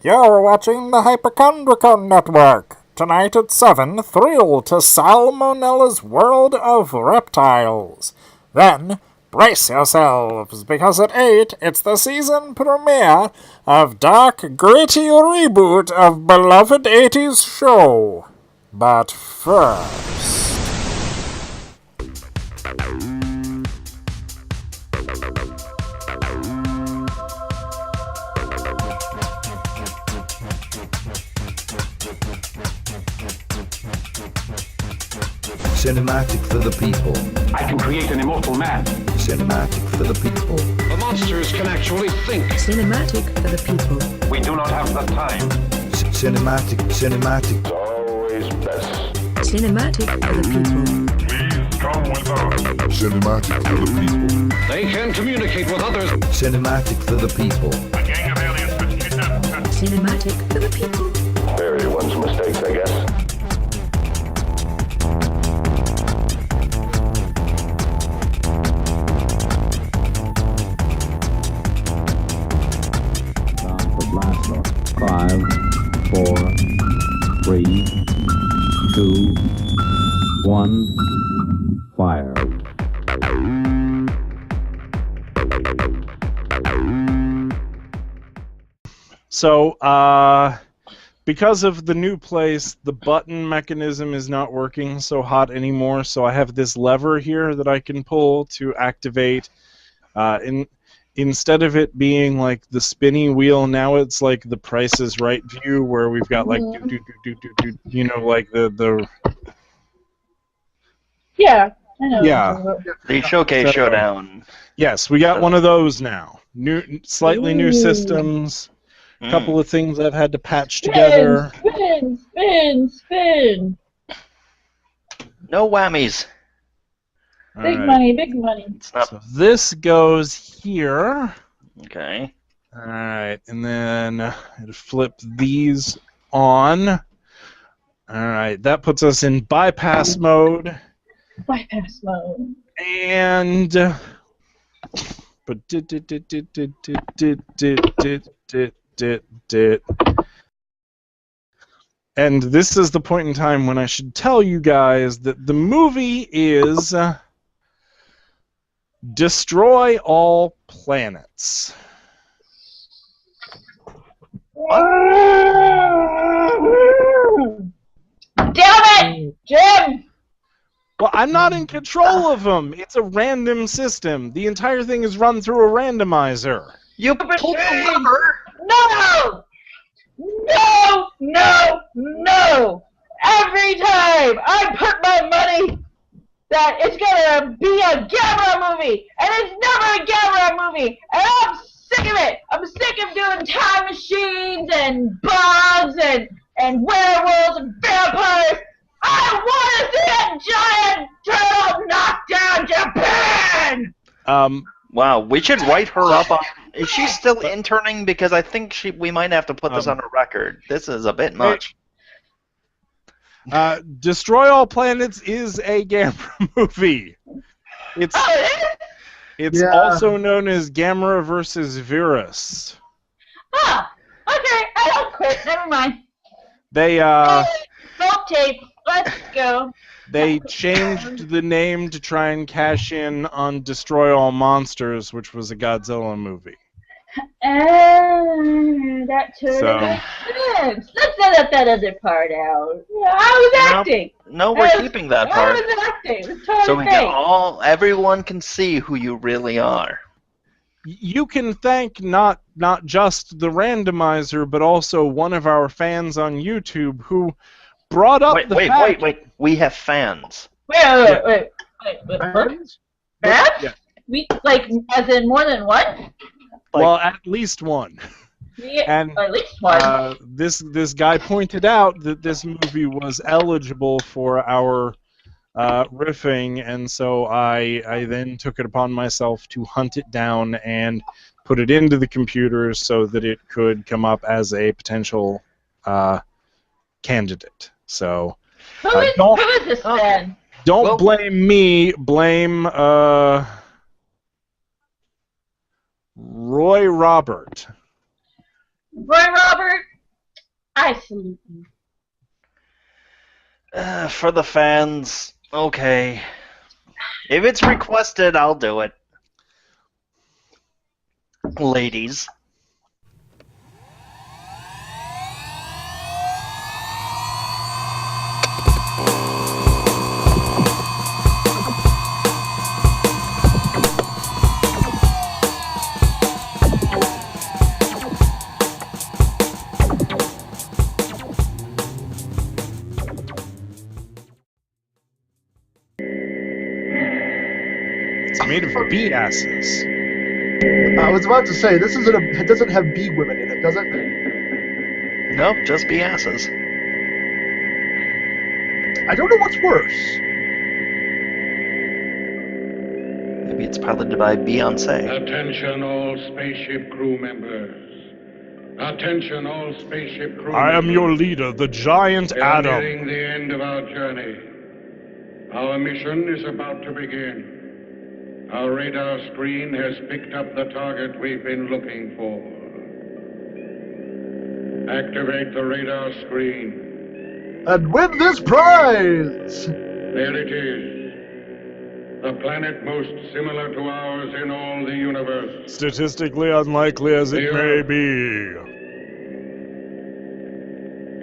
You're watching the Hypochondriacon Network. Tonight at 7, thrill to Salmonella's World of Reptiles. Then, brace yourselves, because at 8, it's the season premiere of dark, gritty reboot of beloved 80s show. But first... Cinematic for the people. I can create an immortal man. Cinematic for the people. The monsters can actually think. Cinematic for the people. We do not have the time. Cinematic. It's always best. Cinematic for the people. Please come with us. Cinematic for the people. They can communicate with others. Cinematic for the people. A gang of aliens been kidnapped. Cinematic for the people. Everyone's mistakes, I guess. Blast off. 5, 4, 3, 2, 1, fire. So, because of the new place, the button mechanism is not working so hot anymore, so I have this lever here that I can pull to activate. Instead of it being like the spinny wheel, now it's like the Price is Right view, where we've got like you know, like the Yeah, I know. Yeah. The Showcase So- Showdown. Yes, we got one of those now. Slightly new Ooh. systems. A Mm. couple of things I've had to patch together. Spin. No whammies. Big Alright. money, big money. It's not So this goes here. okay. Alright, and then I'd flip these on. Alright, that puts us in bypass mode. Bypass mode. And but and this is the point in time when I should tell you guys that the movie is Destroy All Planets. Damn it, Jim! Well, I'm not in control of them. It's a random system. The entire thing is run through a randomizer. You pulled the lever. No! Every time I put my money that it's gonna be a Gamera movie, and it's never a Gamera movie, and I'm sick of it. I'm sick of doing time machines and bugs and werewolves and vampires. I want to see a giant turtle knock down Japan! Wow, we should write her up on. Is she still interning? Because I think we might have to put this on a record. This is a bit much. Destroy All Planets is a Gamera movie. It's also known as Gamera versus Virus. Ah, okay, I don't quit. Never mind. They Salt tape. Let's go. they changed the name to try and cash in on Destroy All Monsters, which was a Godzilla movie. That totally So- makes sense. Let's edit that other part out. Yeah, I was acting. No, we're keeping that I part. was acting. It was totally So we fake. can everyone can see who you really are. You can thank not just the randomizer, but also one of our fans on YouTube who brought up Wait, the wait, fact. wait. We have fans. Wait. What? Fans? That? Yeah. We like as in more than one? Well, at least one. Yeah, And at least one. this guy pointed out that this movie was eligible for our riffing, and so I then took it upon myself to hunt it down and put it into the computer so that it could come up as a potential candidate. So Who who is this fan? don't blame me. Blame Roy Robert. Roy Robert, I salute you. For the fans, okay. If it's requested, I'll do it. Ladies. It's made of bee asses. I was about to say, this isn't it doesn't have bee women in it, does it? Nope, just be asses. I don't know what's worse. Maybe it's piloted by Beyonce. Attention all spaceship crew members. Attention all spaceship crew I am members. your leader, the giant We are Adam. nearing the end of our journey. Our mission is about to begin. Our radar screen has picked up the target we've been looking for. Activate the radar screen. And win this prize! There it is. The planet most similar to ours in all the universe. Statistically unlikely as it may be.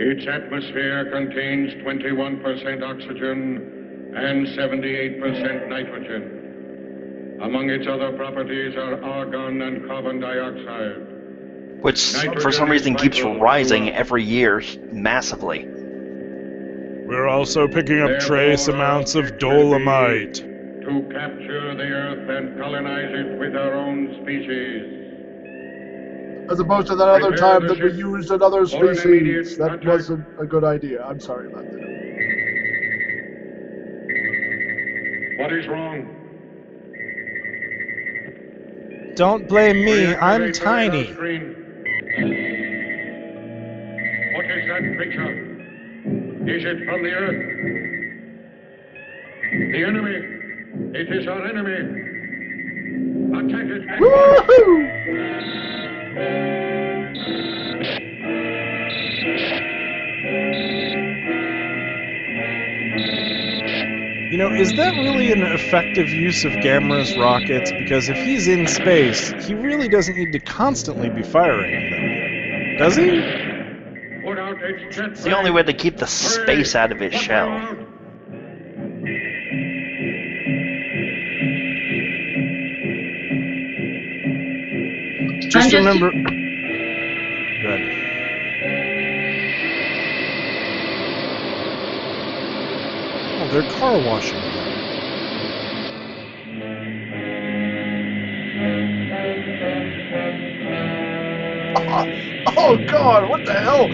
Its atmosphere contains 21% oxygen and 78% nitrogen. Among its other properties are argon and carbon dioxide. Which, for some reason, keeps rising every year massively. We're also picking up trace amounts of dolomite. To capture the Earth and colonize it with our own species. As opposed to that other time that we used another species. That attack. wasn't a good idea. I'm sorry about that. What is wrong? Don't blame me, I'm Reactivate the tiny. radar screen. What is that picture? Is it from the Earth? The enemy! It is our enemy! Attack it! Woohoo! You know, is that really an effective use of Gamera's rockets? Because if he's in space, he really doesn't need to constantly be firing them. Does he? Put out its jet It's the only way to keep the space out of his shell. Just I'm just- remember... Good. Oh, they're car washing. Oh god, what the hell?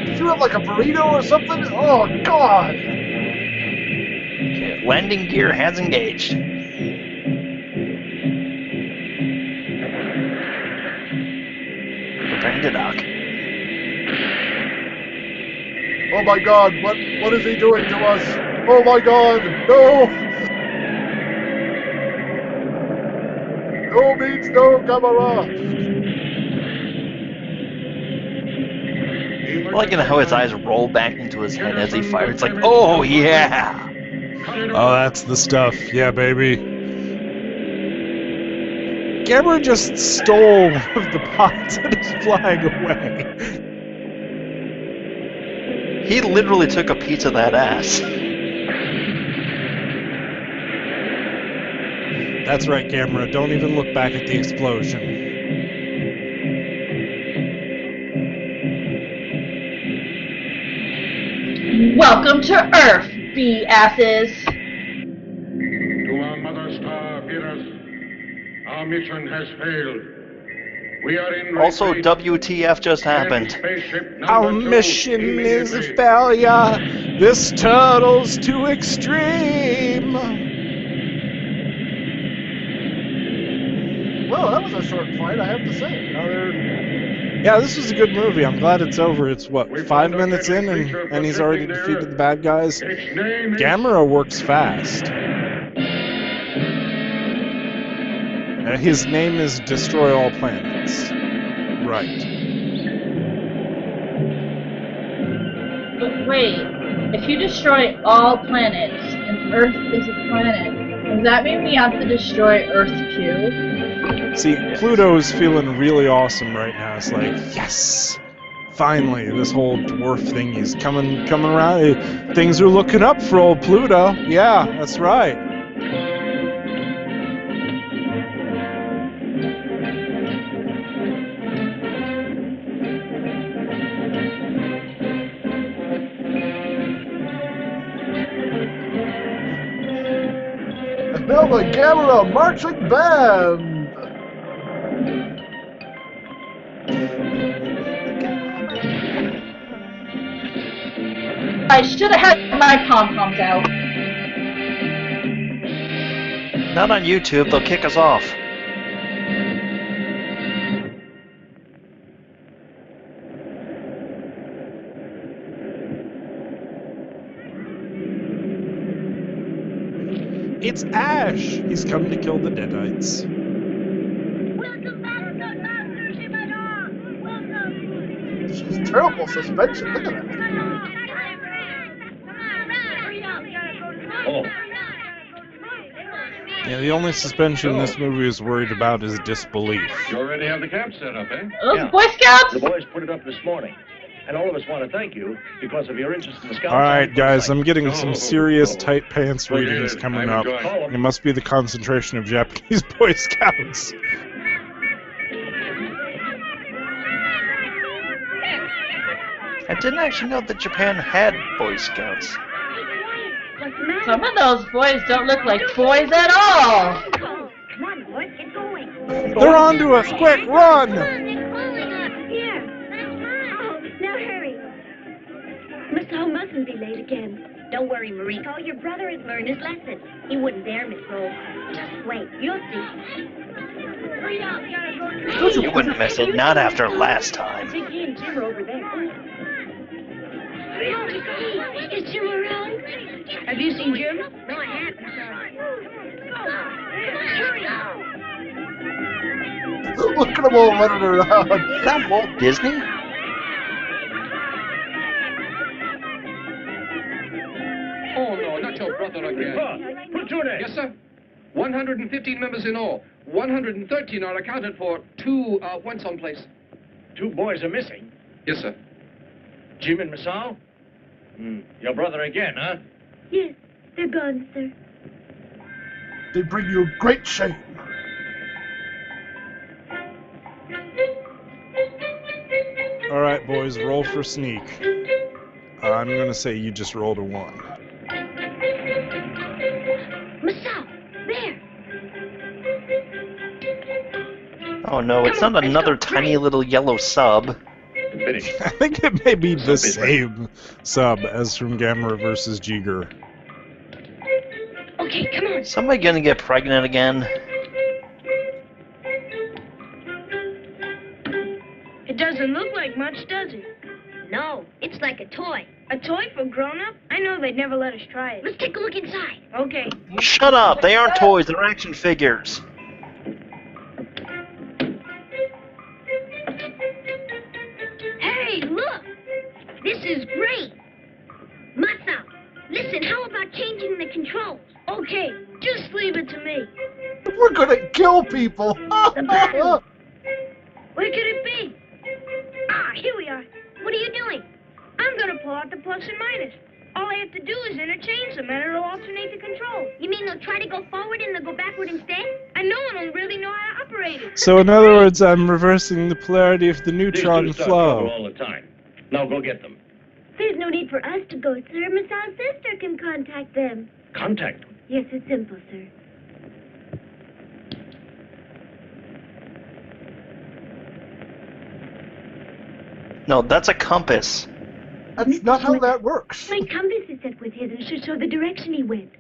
Did you have like a burrito or something? Oh god! Okay, landing gear has engaged. Preparing to dock. Oh my god, what is he doing to us? Oh my god, no! No means no, Gamera! I like how his eyes roll back into his head as he fires. It's like, oh yeah! Oh, that's the stuff. Yeah, baby. Gamera just stole one of the pots and is flying away. He literally took a piece of that ass. That's right, Gamera. Don't even look back at the explosion. Welcome to Earth, bee asses. To our mother star, Venus, our mission has failed. We are in Also, retreat. WTF just happened. Spaceship number Our 2 mission is a immediately. failure. This turtle's too extreme. Well, that was a short fight, I have to say. Now they're... Yeah, this was a good movie. I'm glad it's over. It's what, We 5 found a minutes in, deadly creature and he's already protecting the defeated Earth. the bad guys. Its name is... Gamera works fast. His name is Destroy All Planets. Right. But wait, if you destroy all planets, and Earth is a planet, does that mean we have to destroy Earth too? See, Pluto's feeling really awesome right now. It's like, yes! Finally, this whole dwarf thing is coming around. Things are looking up for old Pluto. Yeah, that's right. And now the Gamera Marching Band! I should have had my pom-poms out. Not on YouTube, they'll kick us off. It's Ash! He's come to kill the Deadites. This is terrible suspension, look at that. Oh, Yeah, the only suspension this movie is worried about is disbelief. you already have the camp set up, eh? Oh, Yeah. Boy Scouts! The boys put it up this morning, and all of us want to thank you because of your interest in the Scouts. Alright, guys, I'm getting Oh, some serious oh. tight pants Forget readings it. coming I'm up. enjoying It must be the concentration of Japanese Boy Scouts. I didn't actually know that Japan had Boy Scouts. Some of those boys don't look like boys at all. Come on, boys, get going. They're onto us! Quick, run! Here. Oh, now hurry. Miss Ho mustn't be late again. Don't worry, Mariko. Your brother has learned his lesson. He wouldn't dare, Miss Ho. Just wait. You'll see. You wouldn't miss it, not after last time. Vicky and Jim are over there. Is Jim around? Have you seen Jim? No, I haven't. Hurry. Look at them all running around. Is that Walt Disney? Oh, no, not your brother again. Platoon! Yes, sir. 115 members in all. 113 are accounted for. 2 went someplace. 2 boys are missing. Yes, sir. Jim and Masao? Your brother again, huh? Yes, they're gone, sir. They bring you great shame. Alright, boys, roll for sneak. I'm gonna say you just rolled a 1. Masao, there. Oh no, it's not another tiny little yellow sub. Finished. I think it may be the same sub as from Gamera vs. Jiger. Okay, come on. Somebody gonna get pregnant again? It doesn't look like much, does it? No, it's like a toy. A toy for grown-up? I know they'd never let us try it. Let's take a look inside. Okay. Shut up! They aren't toys, they're action figures. Hey, look! This is great! Masao, listen, how about changing the controls? Okay, just leave it to me. We're gonna kill people. The button. Where could it be? Ah, here we are. What are you doing? I'm gonna pull out the plus and minus. All I have to do is interchange them and it'll alternate the control. You mean they'll try to go forward and they'll go backward instead? And no one will really know how to operate it. So in other words, I'm reversing the polarity of the neutron These two start trouble flow. all the time. Now go get them. There's no need for us to go, sir. Masao's sister can contact them. Contact them. Yes, it's simple, sir. No, that's a compass. That's not how that works. My compass is set with his and should show the direction he went.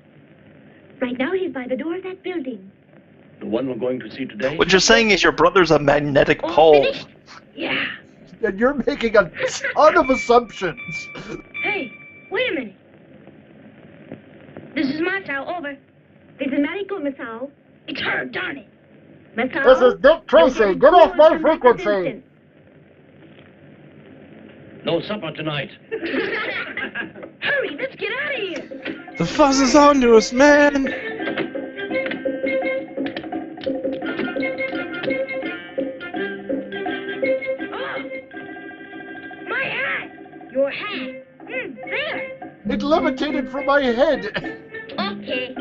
Right now he's by the door of that building. The one we're going to see today? What you're saying is your brother's a magnetic All pole. finished? Yeah. And you're making a ton of assumptions. Hey, wait a minute. This is Masao, over. This is Mariko, Masao. It's her, darn it. Masao, This is Dick Tracy. you'll Get off my this frequency. instant. No supper tonight. Hurry, let's get out of here. The fuzz is on to us, man! Oh, my hat. Your hat. There. It levitated from my head. Okay.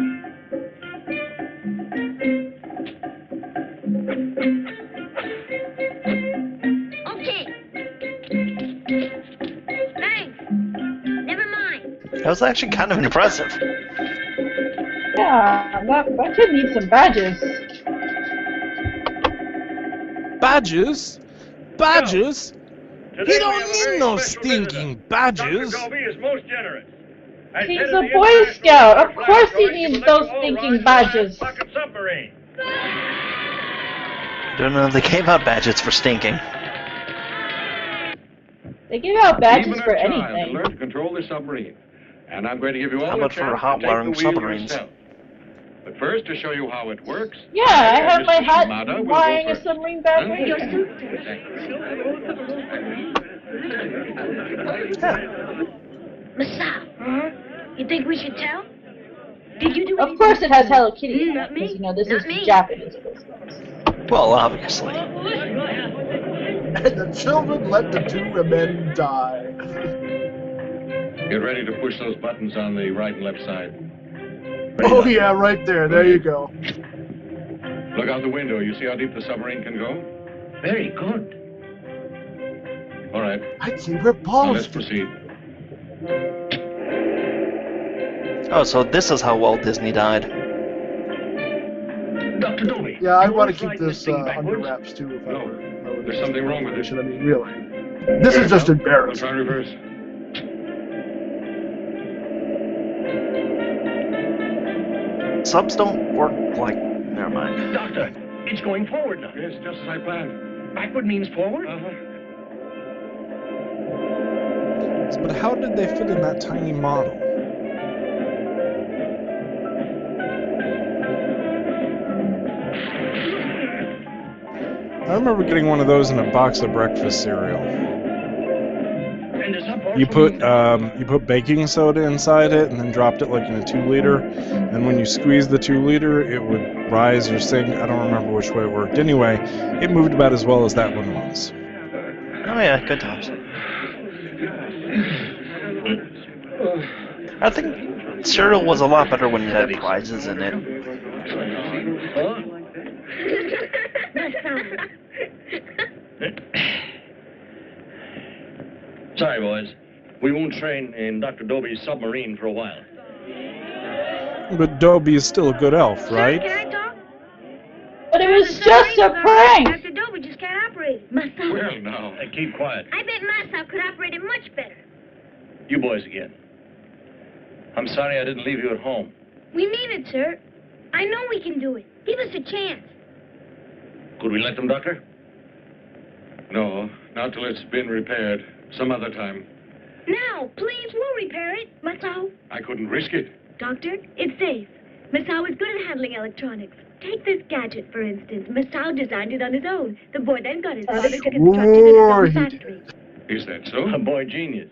Okay. Thanks. Never mind. That was actually kind of impressive. Yeah, that kid needs some badges. Badges? Badges? Today He we don't have a need very no special stinking visitor. badges. Dr. Dobie is most generous. As He's head of a the Boy International Scout. Of Flag course he Droid, needs will those let you all stinking ride badges. the Pocket submarine. Don't know if they gave out badges for stinking. They give out badges Even a for child anything. can learn to control the submarine. And I'm going to give you all How a about for chance hot to take wiring the wheel submarines? yourself. But first, to show you how it works, Yeah, I have my Mr. hat Shimada will go wearing a first. submarine badge right Your here. suit. Masao, you think we should tell? Did you do Of course it has Hello Kitty in it, Not me. because, you know, this Not is me. Japanese business. Well, obviously. And the children let the two men die. Get ready to push those buttons on the right and left side. Oh yeah, right there. There you go. Look out the window. You see how deep the submarine can go? Very good. All right. I'd say we're Now let's paused. proceed. Oh, so this is how Walt Disney died. Dr. Dobie. Yeah, I you want to won't keep slide this thing under backwards? wraps too. If I No, were there's something wrong with it. I mean, really. This is just We'll embarrassing. try reverse. Subs don't work like... Never mind. Doctor, it's going forward now. Yes, just as I planned. Backward means forward? But how did they fit in that tiny model? I remember getting one of those in a box of breakfast cereal. And is that You put baking soda inside it and then dropped it like in a 2-liter, and when you squeezed the 2-liter, it would rise or sink. I don't remember which way it worked. Anyway, it moved about as well as that one was. Oh yeah, good times. I think cereal was a lot better when it had prizes in it. Sorry, boys. We won't train in Dr. Dobie's submarine for a while. But Dobie is still a good elf, right? Can I talk? But it was just a prank! Dr. Dobie just can't operate it. Masao. Well, now. Hey, keep quiet. I bet Masao could operate it much better. You boys again. I'm sorry I didn't leave you at home. We mean it, sir. I know we can do it. Give us a chance. Could we let them, Doctor? No, not till it's been repaired. Some other time. Now, please, we'll repair it. Masao. I couldn't risk it. Doctor, it's safe. Masao is good at handling electronics. Take this gadget, for instance. Masao designed it on his own. The boy then got his father to construct it in his own factory. Is that so? A boy genius.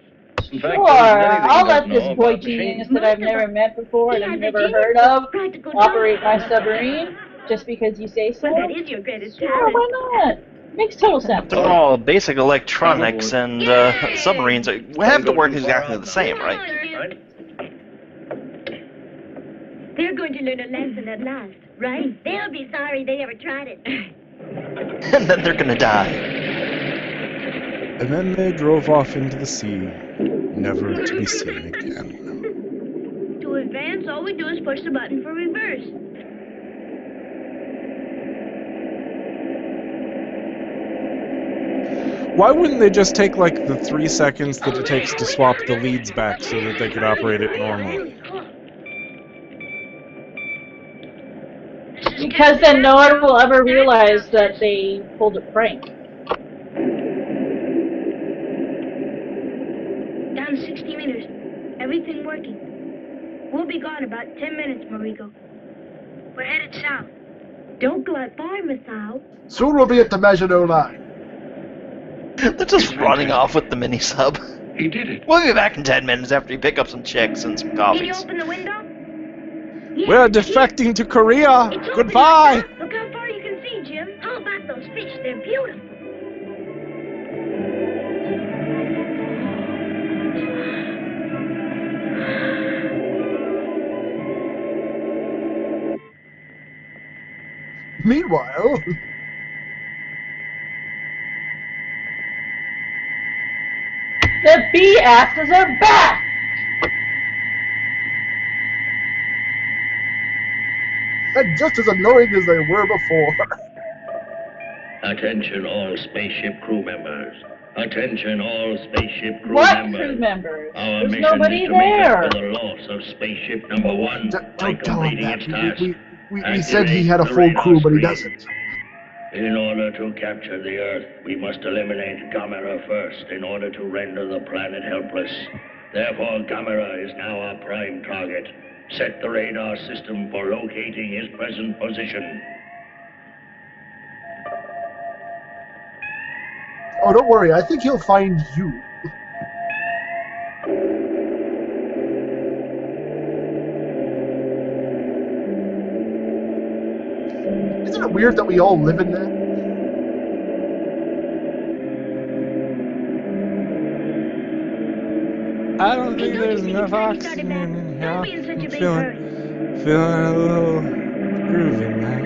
In fact, Sure, there isn't anything I'll he let doesn't this know boy about genius machines. that I've never met before and He I've has a never genius heard for of practical operate my jobs. submarine just because you say so. Well, that is your greatest Sure, talent. why not? Makes total sense. They're all basic electronics, and submarines have to work exactly the same, right? Right? They're going to learn a lesson at last, right? They'll be sorry they ever tried it. And then they're gonna die. And then they drove off into the sea, never to be seen again. To advance, all we do is push the button for reverse. Why wouldn't they just take like the 3 seconds that it takes to swap the leads back so that they could operate it normally? Because then no one will ever realize that they pulled a prank. Down 60 meters. Everything working. We'll be gone about 10 minutes, Marico. We're headed south. Don't go that far, Missile. Soon we'll be at the Maginot Line. They're just running off with the mini sub. He did it. We'll be back in 10 minutes after you pick up some chicks and some Can you coffees. open the window? We're defecting to Korea. It's open Goodbye. like that. Look how far you can see, Jim. How about those fish? They're beautiful. Meanwhile, The bee asses are back! and just as annoying as they were before. Attention all spaceship crew members. Attention all spaceship crew What members. crew members? Our There's mission nobody is to make there. up for the loss of spaceship number 1 by Don't tell him completing that. its task. We said he had a full crew, but he doesn't. In order to capture the Earth, we must eliminate Gamera first in order to render the planet helpless. Therefore, Gamera is now our prime target. Set the radar system for locating his present position. Oh, don't worry. I think he'll find you. Isn't it weird that we all live in there? I don't think there's enough oxygen in here. I'm feeling a little groovy, man.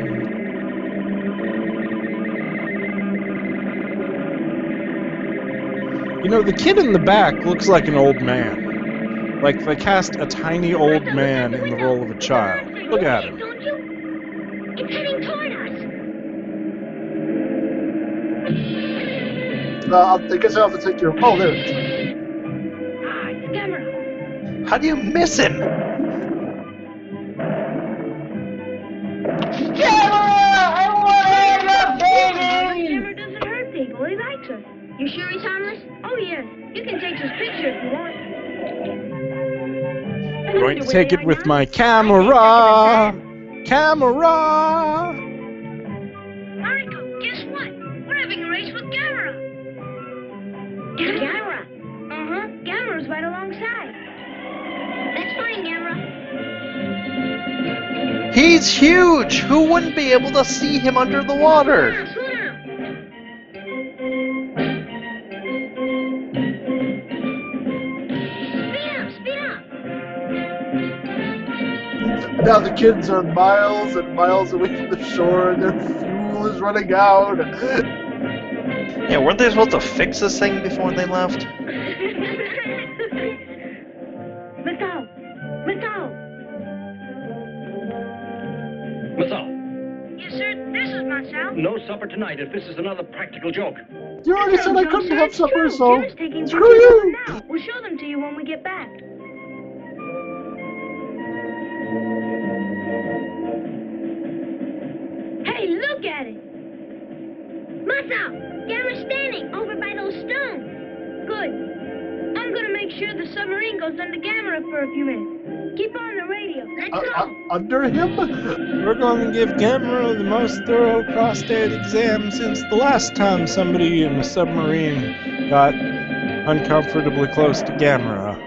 You know, the kid in the back looks like an old man. Like they cast a tiny old man in the role of a child. Look at him. Don't you? It's heading toward us. I guess I'll have to take your... Oh, there it is. Ah, it's Gamera. How do you miss him? Gamera! I want to hang up, baby! Gamera doesn't hurt people. He likes us. You sure he's harmless? Oh, yes. You can take his picture if you want. I'm going to take it with my camera. Camera. Mariko, guess what? We're having a race with Gamera. Gamera? Uh-huh. Gamera's right alongside. That's fine, Gamera. He's huge! Who wouldn't be able to see him under the water? Slow down. Speed up. Now the kids are miles and miles away from the shore, and their fuel is running out. Yeah, weren't they supposed to fix this thing before they left? Missile. Missile, Yes, sir. This is Missile. no supper tonight if this is another practical joke. You already said I couldn't have supper, so Jim's taking screw pictures of you. them now. We'll show them to you when we get back. Hey, look at it! Missile! Gamera's standing over by those stones. Good. I'm gonna make sure the submarine goes under Gamera for a few minutes. Keep on the radio. Let's go. Under him? We're going to give Gamera the most thorough prostate exam since the last time somebody in a submarine got uncomfortably close to Gamera.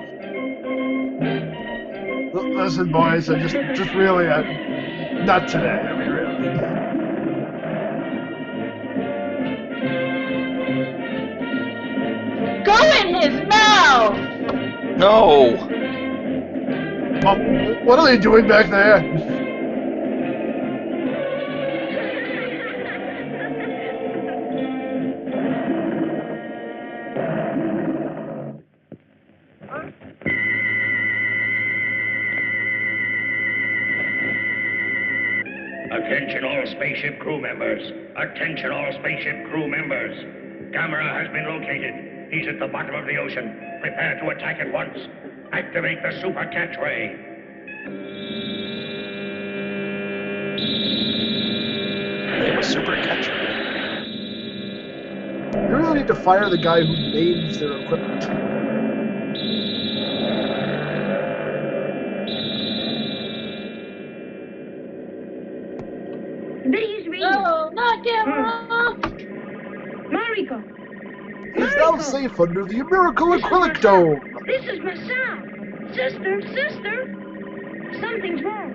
Listen, boys, I just really, not today. I mean, really. Go in his mouth! No! What are they doing back there? Attention all spaceship crew members. Attention all spaceship crew members. Gamera has been located. He's at the bottom of the ocean. Prepare to attack at once. Activate the super catch ray. They have a super catcher. You really need to fire the guy who names their equipment. They use that, Gamera? Mariko! He's now safe under the miracle acrylic dome. This is Masao! Sister! Something's wrong.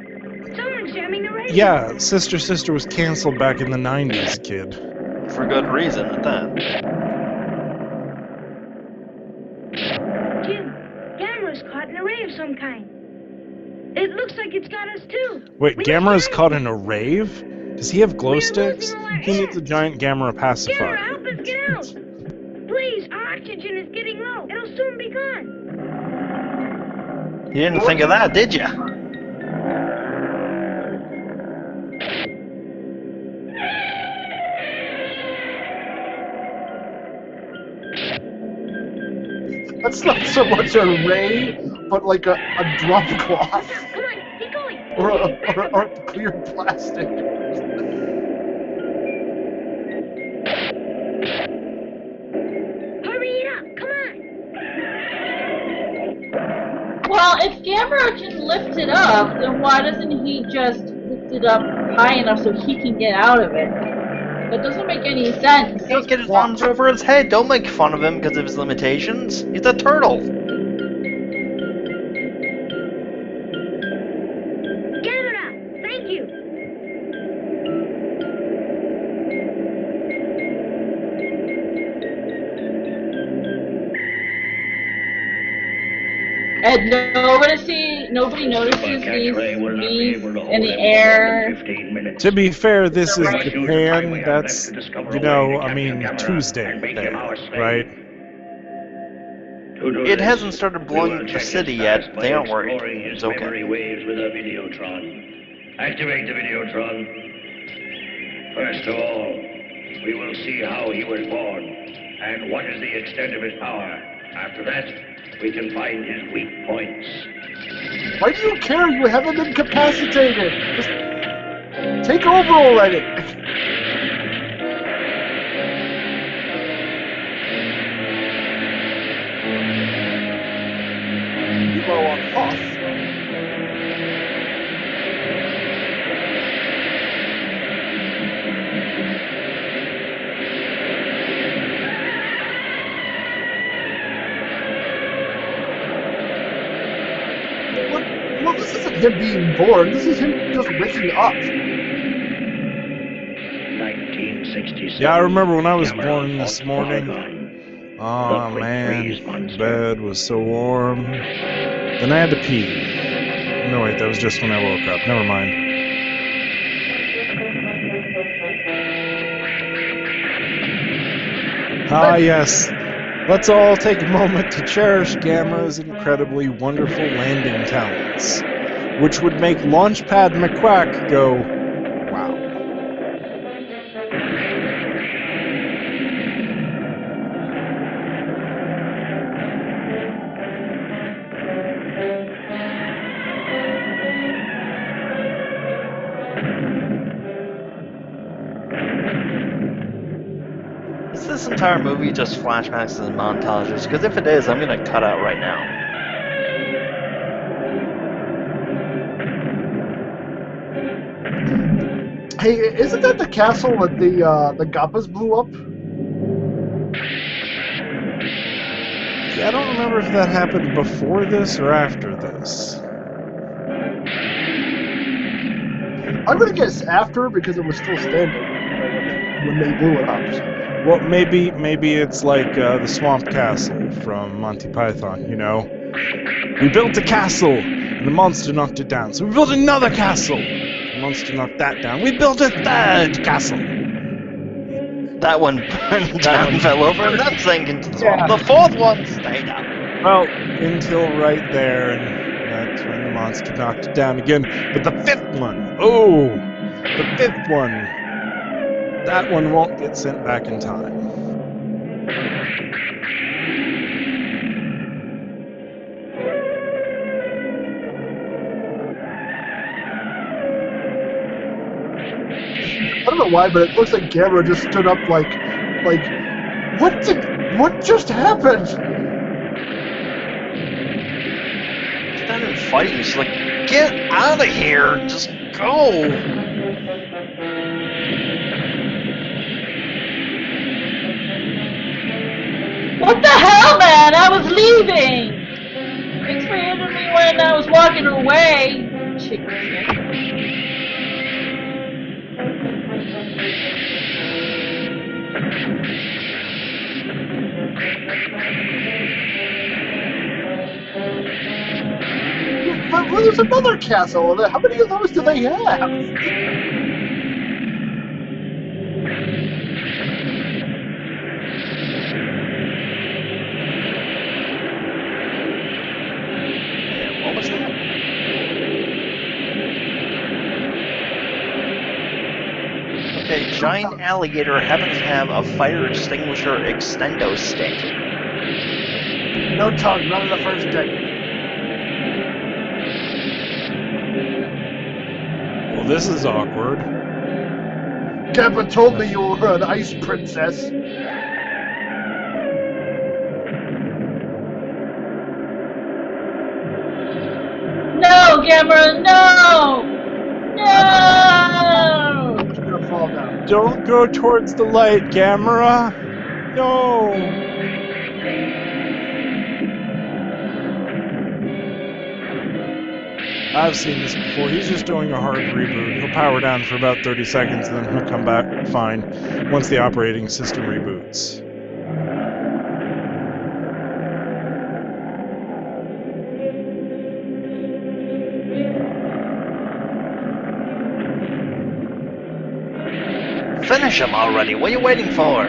Someone's jamming the radio. Yeah, Sister was canceled back in the 90s, kid. For good reason at that. Jim, Gamera's caught an array of some kind. It looks like it's got us too. Wait, We Gamera's must caught in a rave? Does he have glow We're sticks? losing all our He needs a air. giant Gamera Gamera, pacifier. help us get out! Please, our oxygen is getting low. It'll soon be gone. You didn't think of that, did you? That's not so much a ray, but like a drop cloth. Come on, keep going. Or clear plastic. Hurry it up, come on. Well, if Gamera can lift it up, then why doesn't he just lift it up high enough so he can get out of it? That doesn't make any sense. He'll get his arms over his head. Don't make fun of him because of his limitations. He's a turtle. Gamera, thank you. And nobody notices these bees in the air. To be fair, this is Japan. That's, Tuesday there, right? It hasn't started blowing up the city yet. They aren't worried. It's okay. Waves with a Videotron. Activate the Videotron. First of all, we will see how he was born and what is the extent of his power. After that, we can find his weak points. Why do you care? You haven't been incapacitated. Just take over already. You go on off. Well, this isn't him being born. This is him just waking up. 1967. Yeah, I remember when I was Gamera born this fought morning. Argon. Oh The quick man, freeze monster. bed was so warm. Then I had to pee. No wait, that was just when I woke up. Never mind. Ah yes. Let's all take a moment to cherish Gamera's incredibly wonderful landing talents, which would make Launchpad McQuack go, wow. Is this entire movie just flashbacks and montages? Because if it is, I'm gonna cut out right now. Hey, isn't that the castle that the Gappas blew up? Yeah, I don't remember if that happened before this or after this. I'm gonna guess after because it was still standing when they blew it up. So. Well, maybe it's like the Swamp Castle from Monty Python, you know? We built a castle, and the monster knocked it down. So we built another castle. The monster knocked that down. We built a third castle. That one burned down, fell over, and then sank into the swamp. Yeah. The fourth one stayed up. Well, until right there, and that's when the monster knocked it down again. But the fifth one, that one won't get sent back in time. I don't know why, but it looks like Gamera just stood up like, what just happened? She's not even fighting. She's like, get out of here. Just go. leaving! Explain to me when I was walking away. Chicken shit. Well, there's another castle. How many of those do they have? What was that? Okay, giant alligator happens to have a fire extinguisher extendo stick. No tongue, not in the first day. Well, this is awkward. Kappa told me you were an ice princess. No, Gamera, no! No! You're gonna fall down. Don't go towards the light, Gamera. No. I've seen this before. He's just doing a hard reboot. He'll power down for about 30 seconds, and then he'll come back fine once the operating system reboots. Finish him already. What are you waiting for?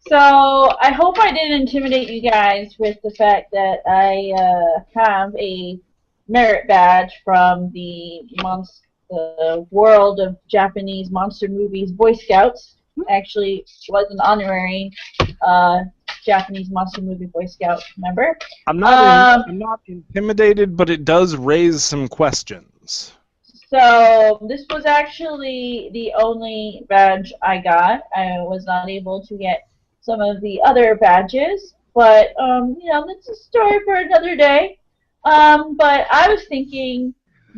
So, I hope I didn't intimidate you guys with the fact that I have a merit badge from the World of Japanese Monster Movies Boy Scouts. Actually, was an honorary Japanese Monster Movie Boy Scout member. I'm not intimidated, but it does raise some questions. So this was actually the only badge I got. I was not able to get some of the other badges, but you know, that's a story for another day. But I was thinking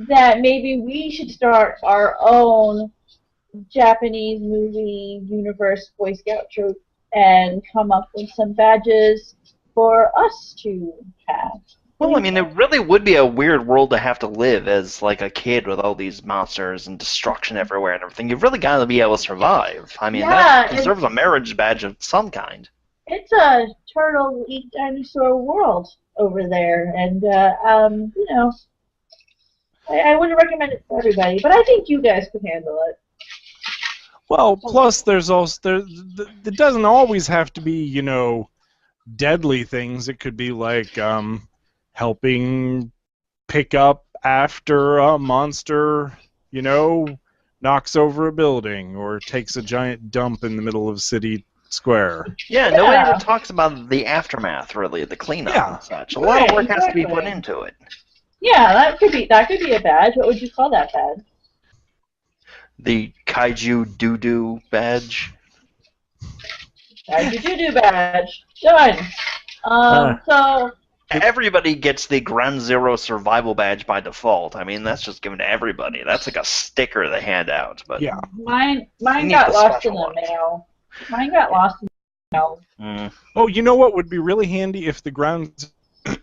that maybe we should start our own Japanese movie universe Boy Scout troop and come up with some badges for us to have. Well, I mean, it really would be a weird world to have to live as, like, a kid with all these monsters and destruction everywhere and everything. You've really got to be able to survive. I mean, Yeah, that deserves a marriage badge of some kind. It's a turtle eat dinosaur world over there, and you know, I wouldn't recommend it for everybody, but I think you guys could handle it. Well, plus there's also it doesn't always have to be, you know, deadly things. It could be like helping pick up after a monster, you know, knocks over a building or takes a giant dump in the middle of city square. Yeah, nobody ever talks about the aftermath, really, the cleanup and such. A lot of work has to be put into it. Yeah, that could be a badge. What would you call that badge? The Kaiju Doo-Doo badge. Kaiju Doo-Doo badge. Done. So everybody gets the Ground Zero Survival badge by default. I mean, that's just given to everybody. That's like a sticker they hand out. But yeah, mine got lost in the mail. Mine got lost in the mail. Oh, you know what would be really handy if the Ground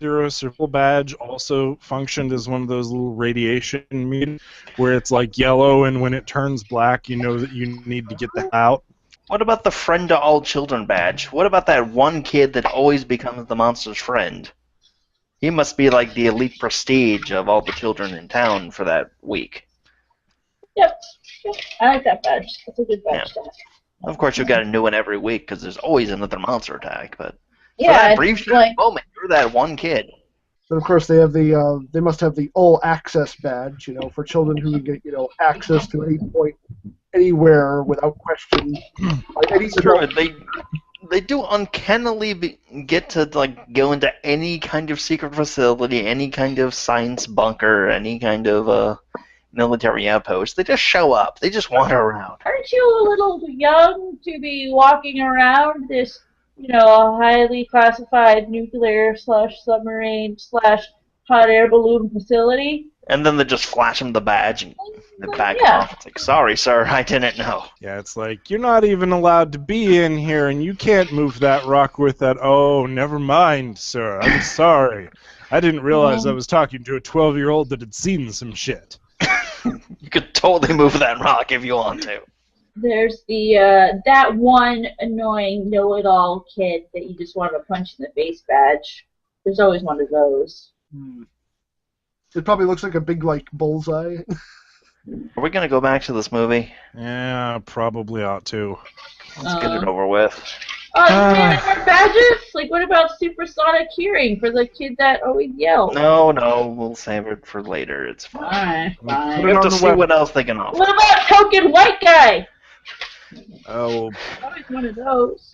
Zero Survival badge also functioned as one of those little radiation meters where it's like yellow, and when it turns black, you know that you need to get the hell out. What about the Friend to All Children badge? What about that one kid that always becomes the monster's friend? He must be like the elite prestige of all the children in town for that week. Yep. I like that badge. That's a good badge to have. Of course, you've got a new one every week because there's always another monster attack. But yeah, for that brief moment, you're that one kid. And of course, they have they must have the all access badge, for children who can get, access to any point, anywhere without question. Like any True, they do uncannily get to go into any kind of secret facility, any kind of science bunker, any kind of military outpost. They just show up. They just wander around. Aren't you a little young to be walking around this, highly classified nuclear/submarine/hot air balloon facility? And then they just flash them the badge and they back off. It's like, sorry, sir, I didn't know. Yeah, it's like, you're not even allowed to be in here, and you can't move that rock with that. Oh, never mind, sir. I'm sorry. I didn't realize I was talking to a 12-year-old that had seen some shit. You could totally move that rock if you want to. There's the that one annoying know-it-all kid that you just want to punch in the face badge. There's always one of those. It probably looks like a big, bullseye. Are we going to go back to this movie? Yeah, probably ought to. Let's get it over with. Oh, man, more badges? What about supersonic hearing for the kid that always yells? No, we'll save it for later. It's fine. Alright, fine. We have to see what else they can offer. What about token white guy? Oh. Always one of those.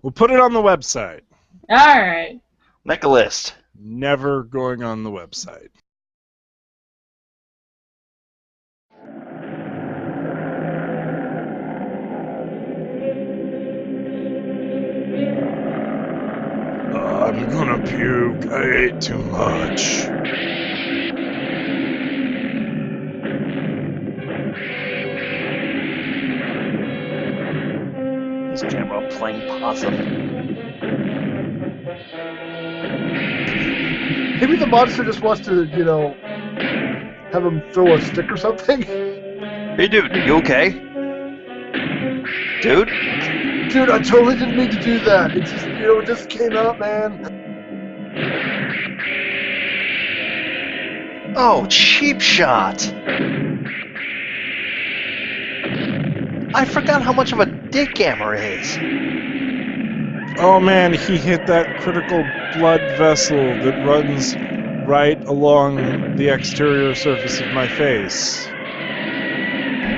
We'll put it on the website. Alright. Make a list. Never going on the website. I'm gonna puke. I ate too much. This camera playing possum. Maybe the monster just wants to, have him throw a stick or something. Hey, dude, you okay? Dude? Dude, I totally didn't mean to do that. It just, it just came out, man. Oh, cheap shot. I forgot how much of a dick Gamera is. Oh man, he hit that critical blood vessel that runs right along the exterior surface of my face.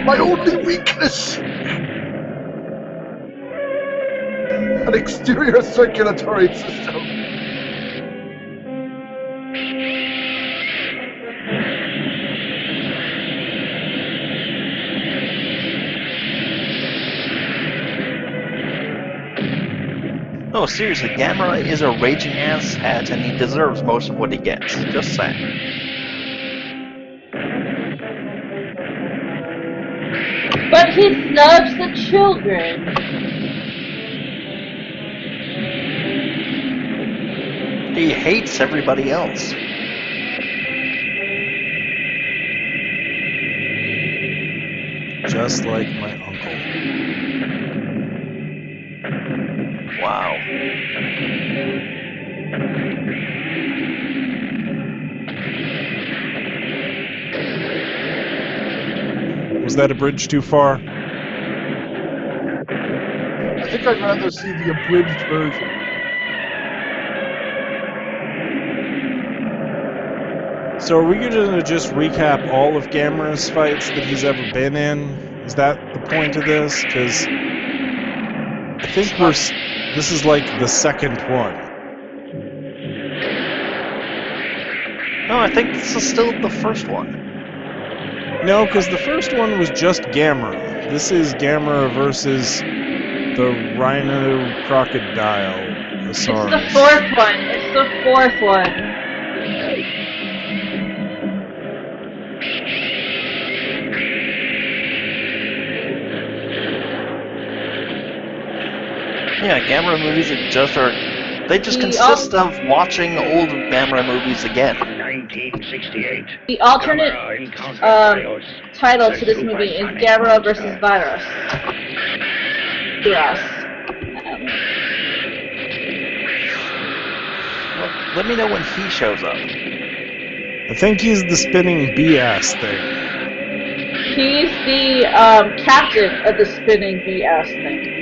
My only weakness! An exterior circulatory system. No, seriously, Gamera is a raging asshat and he deserves most of what he gets. Just saying. But he snubs the children. He hates everybody else. Just like my uncle. Wow. Was that a bridge too far? I think I'd rather see the abridged version. So are we going to just recap all of Gamera's fights that he's ever been in? Is that the point of this? Because I think this is like the second one. No, I think this is still the first one. No, because the first one was just Gamera. This is Gamera versus the Rhino Crocodile. It's the fourth one. It's the fourth one. Yeah, Gamera movies they just consist of watching old Gamera movies again. 1968. The alternate title to this movie is Gamera versus Virus. Well, let me know when he shows up. I think he's the spinning BS thing. He's the captain of the spinning BS thing.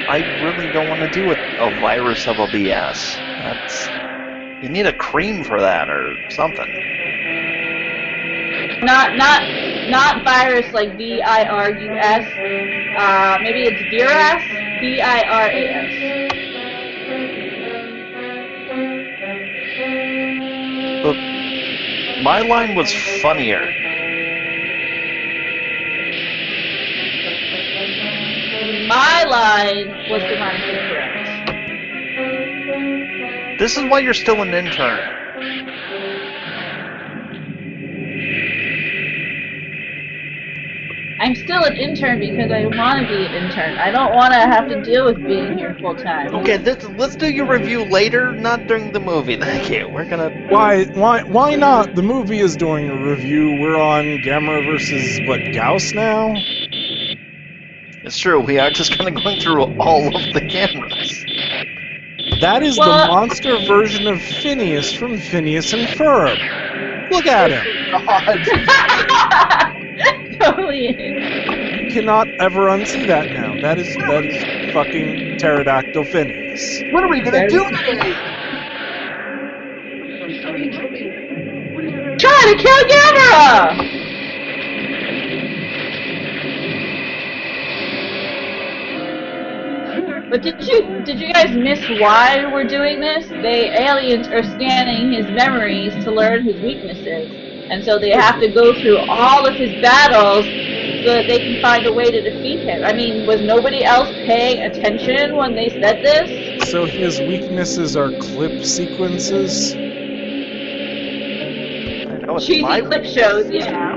I really don't want to do a virus of a BS. You need a cream for that or something. Not virus like virus. Maybe it's virus. VIRAS. But my line was funnier. My line was grammatically correct. This is why you're still an intern. I'm still an intern because I want to be an intern. I don't want to have to deal with being here full time. Okay, let's do your review later, not during the movie. Thank you. We're gonna. Why not? The movie is doing a review. We're on Gamera versus Gauss now. It's true. We are just kind of going through all of the cameras. That is the monster version of Phineas from Phineas and Ferb. Look at him. Totally is. You cannot ever unsee that now. That is fucking pterodactyl Phineas. What are we gonna do today? Try to kill Gamera! But did you guys miss why we're doing this? The aliens are scanning his memories to learn his weaknesses. And so they have to go through all of his battles so that they can find a way to defeat him. I mean, was nobody else paying attention when they said this? So his weaknesses are clip sequences? Cheesy clip shows, yeah.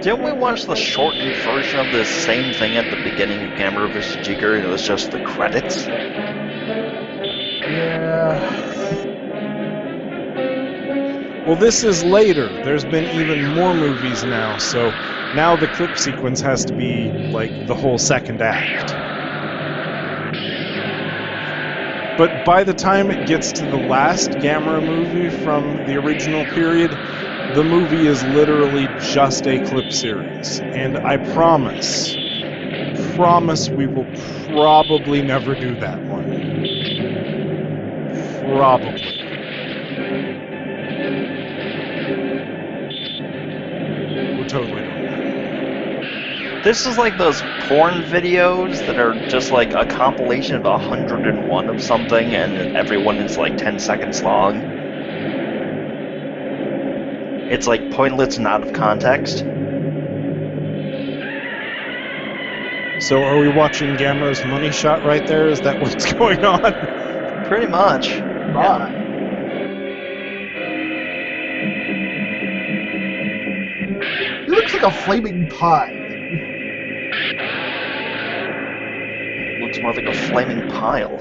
Didn't we watch the shortened version of this same thing at the beginning of Gamera vs. Jigger? It was just the credits? Yeah. Well, this is later. There's been even more movies now, so now the clip sequence has to be, like, the whole second act. But by the time it gets to the last Gamera movie from the original period, the movie is literally just a clip series. And I promise we will probably never do that one. Probably. We're totally doing that. This is like those porn videos that are just like a compilation of 101 of something and everyone is like 10 seconds long. It's like pointless and out of context. So are we watching Gamera's money shot right there? Is that what's going on? Pretty much. Yeah. He looks like a flaming pie. Looks more like a flaming pile.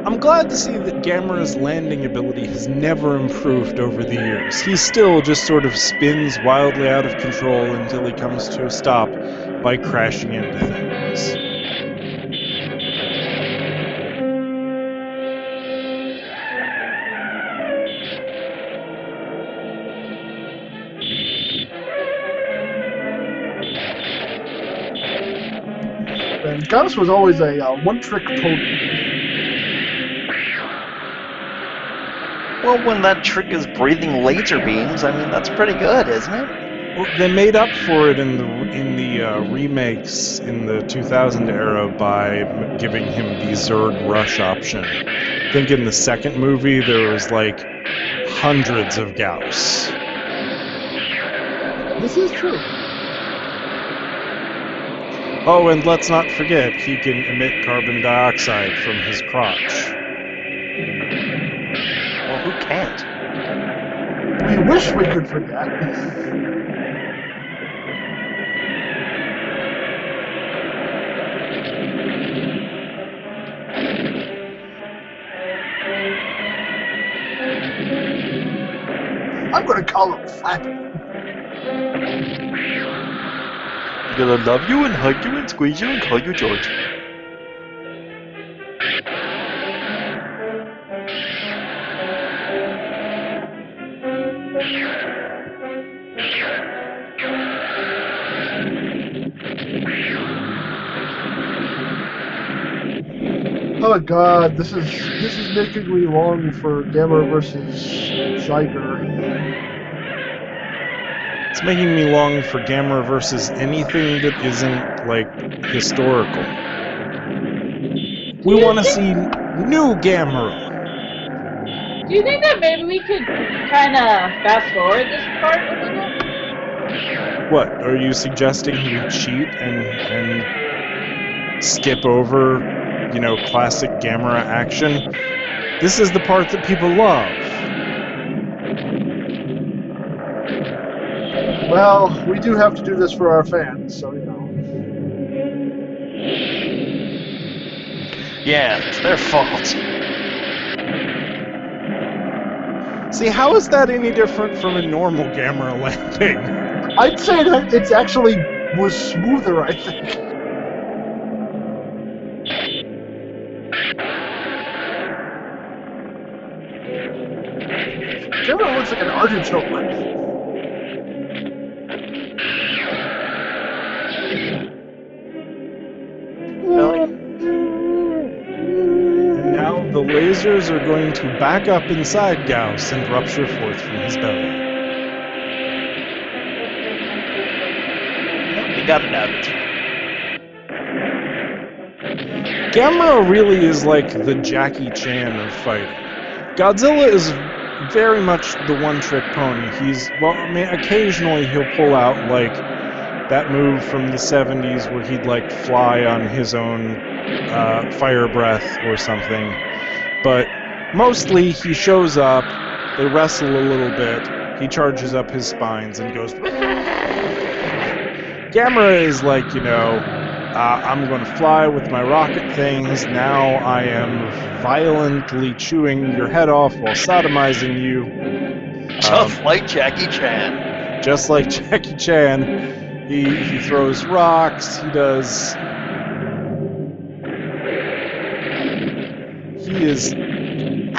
I'm glad to see that Gamera's landing ability has never improved over the years. He still just sort of spins wildly out of control until he comes to a stop by crashing into things. And Gauss was always a one-trick pony. Well, when that trick is breathing laser beams, I mean, that's pretty good, isn't it? Well, they made up for it in the remakes in the 2000 era by giving him the Zerd Rush option. I think in the second movie there was like hundreds of Gauss. This is true. Oh, and let's not forget, he can emit carbon dioxide from his crotch. Well, who can't? We wish we could forget. call him Flappy. I'm gonna love you and hug you and squeeze you and call you George. Oh God, this is making me long for Gamera versus Shiger. It's making me long for Gamera versus anything that isn't, like, historical. We want to see new Gamera. Do you think that maybe we could kind of fast forward this part a little? What, are you suggesting we cheat and skip over, you know, classic Gamera action? This is the part that people love. Well, we do have to do this for our fans, so you know. Yeah, it's their fault. See, how is that any different from a normal Gamera landing? I'd say that it's actually was smoother, I think. Gamera looks like an artichoke. And now the lasers are going to back up inside Gauss and rupture forth from his belly. They got it out of it. Gamera really is like the Jackie Chan of fighting. Godzilla is very much the one-trick pony. Well, I mean, occasionally he'll pull out, like, that move from the 70s where he'd, like, fly on his own fire breath or something. But mostly he shows up, they wrestle a little bit, he charges up his spines and goes... Gamera is like, you know, I'm going to fly with my rocket things, now I am violently chewing your head off while sodomizing you. Just like Jackie Chan. Just like Jackie Chan. He throws rocks, he does... He is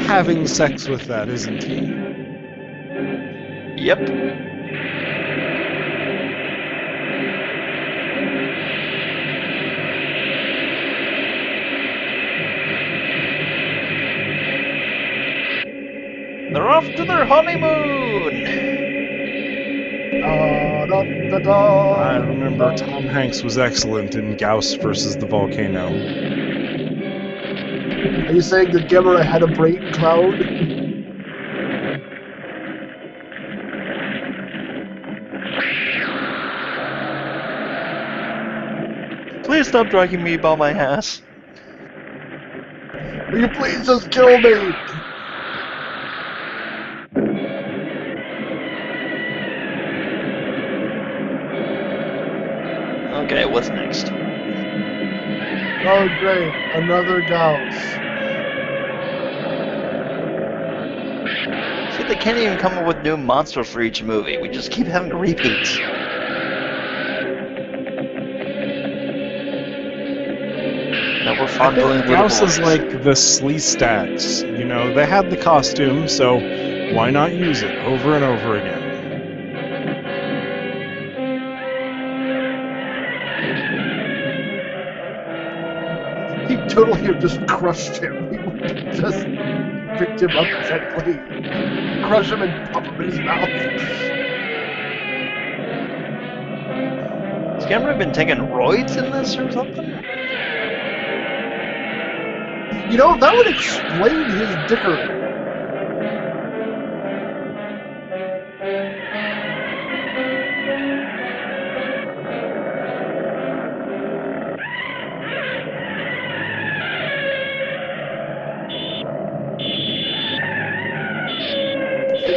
having sex with that, isn't he? Yep. They're off to their honeymoon! I remember Tom Hanks was excellent in Gauss versus the Volcano. Are you saying that Gamera had a brain cloud? Please stop dragging me by my ass. Will you please just kill me? Okay, what's next? Oh great, another Gauss. See, they can't even come up with new monsters for each movie. We just keep having repeats. Now we're fondling little Gauss is boys. like the Sleestaks. You know, they had the costume, so why not use it over and over again? He totally have just crushed him. He would just picked him up gently, crush him and pop him in his mouth. Has Gamera been taking roids in this or something? You know, that would explain his dickery.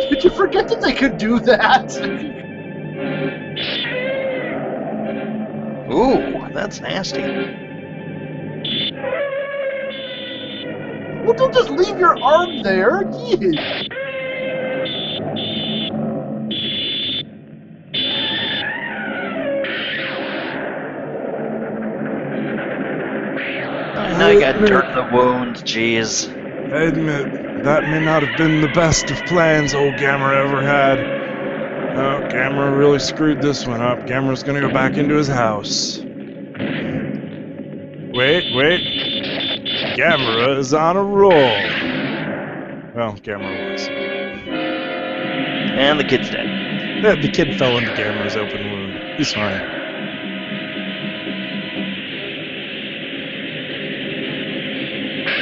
Did you forget that they could do that? Ooh, that's nasty. Well, don't just leave your arm there. Jeez. Now you got dirt in the wound, jeez. I admit, that may not have been the best of plans old Gamera ever had. Oh, Gamera really screwed this one up. Gamera's gonna go back into his house. Wait. Gamera is on a roll. Well, Gamera was. And the kid's dead. The kid fell into Gamera's open wound. He's fine.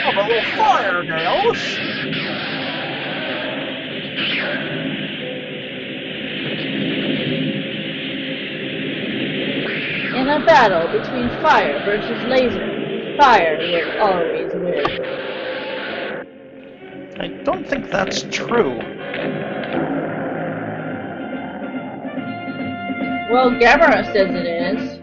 Have a little fire, girls! In a battle between fire versus laser, fire will always win. I don't think that's true. Well, Gamera says it is.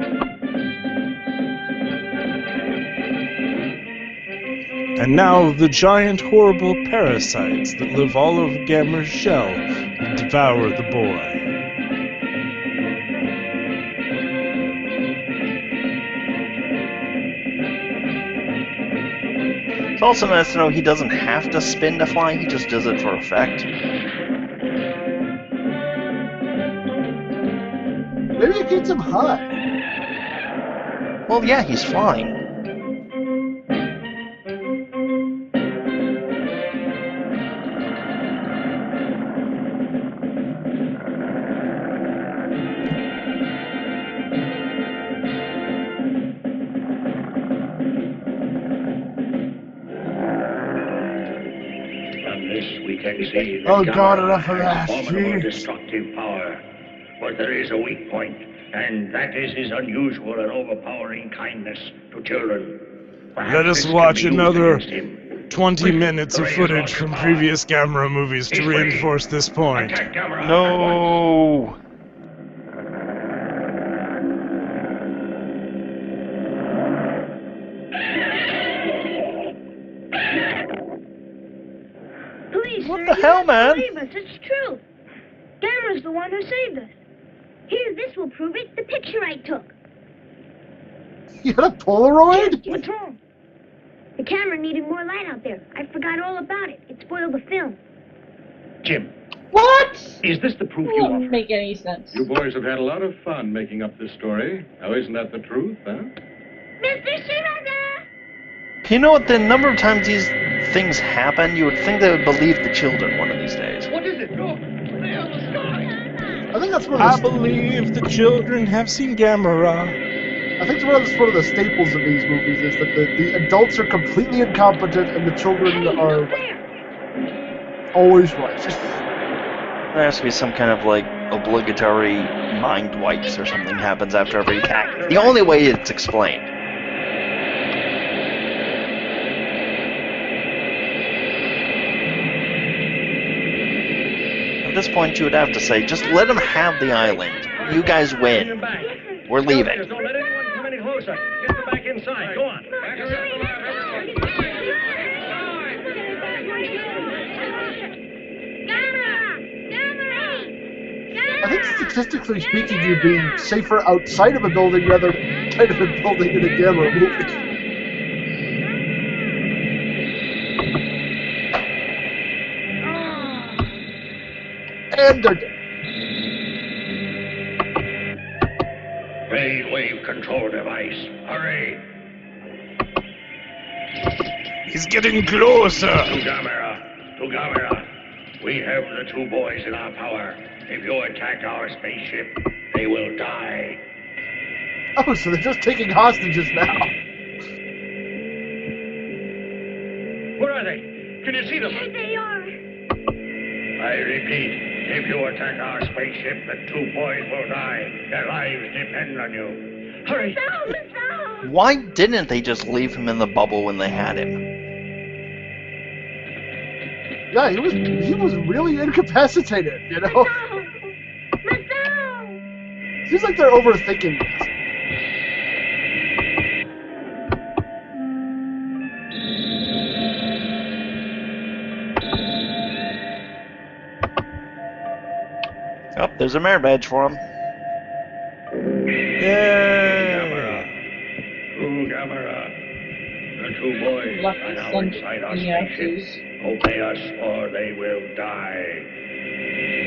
And now the giant horrible parasites that live all over Gamera's shell will devour the boy. It's also nice to know he doesn't have to spin to fly, he just does it for effect. Maybe it gets him high. Well, yeah, he's flying. We can see that Oh God, Gamera enough of has that, formidable jeez. destructive power. But there is a weak point, and that is his unusual and overpowering kindness to children. Perhaps Let us this can watch be used another against him. 20 minutes of Raise footage on from power. previous Gamera movies to He's free. reinforce this point. Attack Gamera. No. Please, What sir, the you hell, have man? to believe us. It's true. Gamera's the one who saved us. Here, this will prove it. The picture I took. You had a Polaroid? What's wrong? The camera needed more light out there. I forgot all about it. It spoiled the film. Jim, What? is this the proof That you wouldn't offer? make any sense. You boys have had a lot of fun making up this story. Now, isn't that the truth, huh? Mr. Shimaga! You know what? The number of times these things happen, you would think they would believe the children one of these days. What is it? Look! There in the sky! I think that's one I of the, believe the children have seen Gamera. I think it's one of the staples of these movies is that the adults are completely incompetent and the children are always right. There has to be some kind of, like, obligatory mind wipes or something happens after every attack. The only way it's explained. At this point, you would have to say, just let them have the island. You guys win. We're leaving. Don't let anyone come any closer. Get them back inside. Go on. I think statistically speaking, you'd be safer outside of a building rather than inside of a building in a Gamera movie. And they're dead. Raise wave control device. Hurry. He's getting closer. To Gamera. To Gamera. We have the two boys in our power. If you attack our spaceship, they will die. Oh, so they're just taking hostages now. Where are they? Can you see them? Here they are. I repeat, if you attack our spaceship, the two boys will die. Their lives depend on you. Hurry. No. Why didn't they just leave him in the bubble when they had him? Yeah, he was really incapacitated, you know? Seems like they're overthinking this. Oh, there's a merit badge for him. Yeah. Gamera. To Gamera. The two boys Left are now son inside our in the spaceships. Obey us or they will die.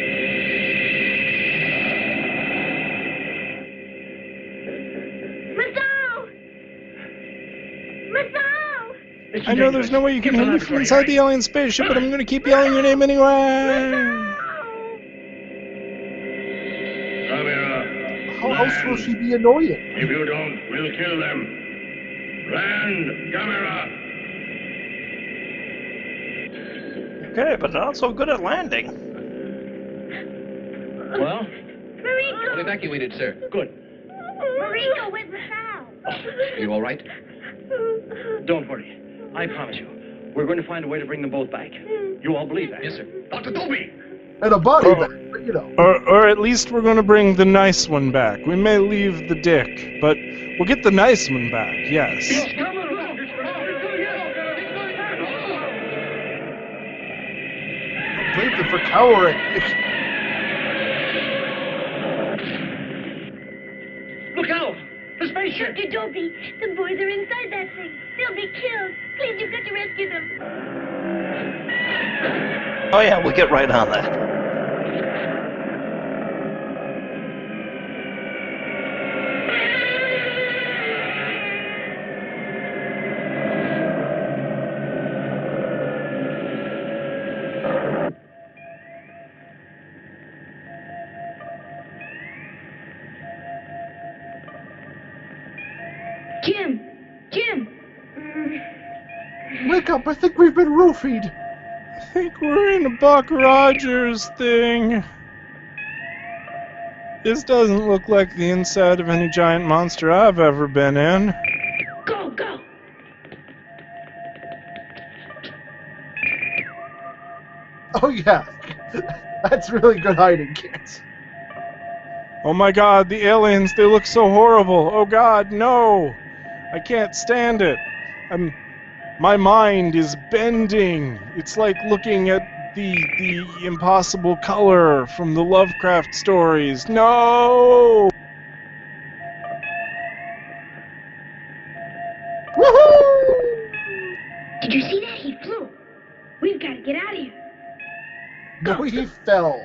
Masao! Masao! I know there's no way you can hear me from inside the alien spaceship, but I'm gonna keep yelling your name anyway. Gamera, How else will she be annoying? if you don't, we'll kill them. Land, Gamera! Okay, but not so good at landing. Well, Mariko! evacuated, sir. Good. Mariko, where's Masao? Are you all right? Don't worry. I promise you. We're going to find a way to bring them both back. You all believe that? Yes, sir. Dr. Toby! And a body bag, but you know. Or at least we're gonna bring the nice one back. We may leave the dick, but we'll get the nice one back, yes. Blame them for cowering. Look out! The spaceship! Dr. Dopey, the boys are inside that thing. They'll be killed. Please, you've got to rescue them. Oh yeah, we'll get right on that. Jim! Jim! Wake up, I think we've been roofied. I think we're in a Buck Rogers thing. This doesn't look like the inside of any giant monster I've ever been in. Go, go! Oh yeah. That's really good hiding, kids. Oh my god, the aliens, they look so horrible. Oh god, no! I can't stand it. My mind is bending. It's like looking at the impossible color from the Lovecraft stories. No! Woohoo! Did you see that? He flew. We've got to get out of here. No, he fell.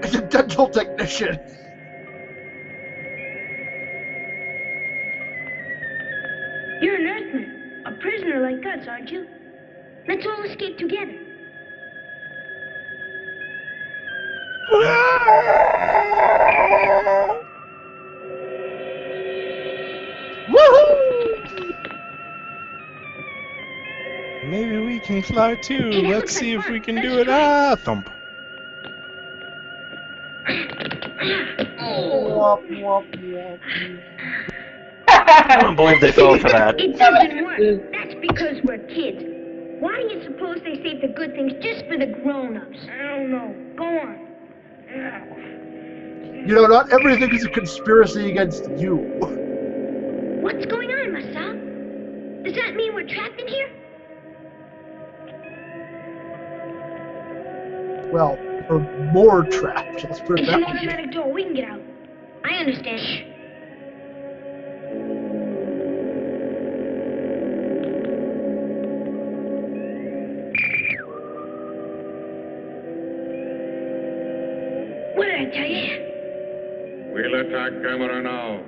It's a dental technician. You're an Earthman, a prisoner like us, aren't you? Let's all escape together. Woohoo! Maybe we can fly too. Hey, that Let's looks see like if we fun. can Let's do it. try. Ah, thump. Wop, wop, wop. I don't believe they fell for that. It doesn't work. That's because we're kids. Why do you suppose they save the good things just for the grown-ups? I don't know. Go on. You know, not everything is a conspiracy against you. What's going on, Masao? Does that mean we're trapped in here? Well, or more trapped, let's put it It's that an way. automatic door. We can get out. I understand. Shh. What did I tell you? We'll attack Gamera now.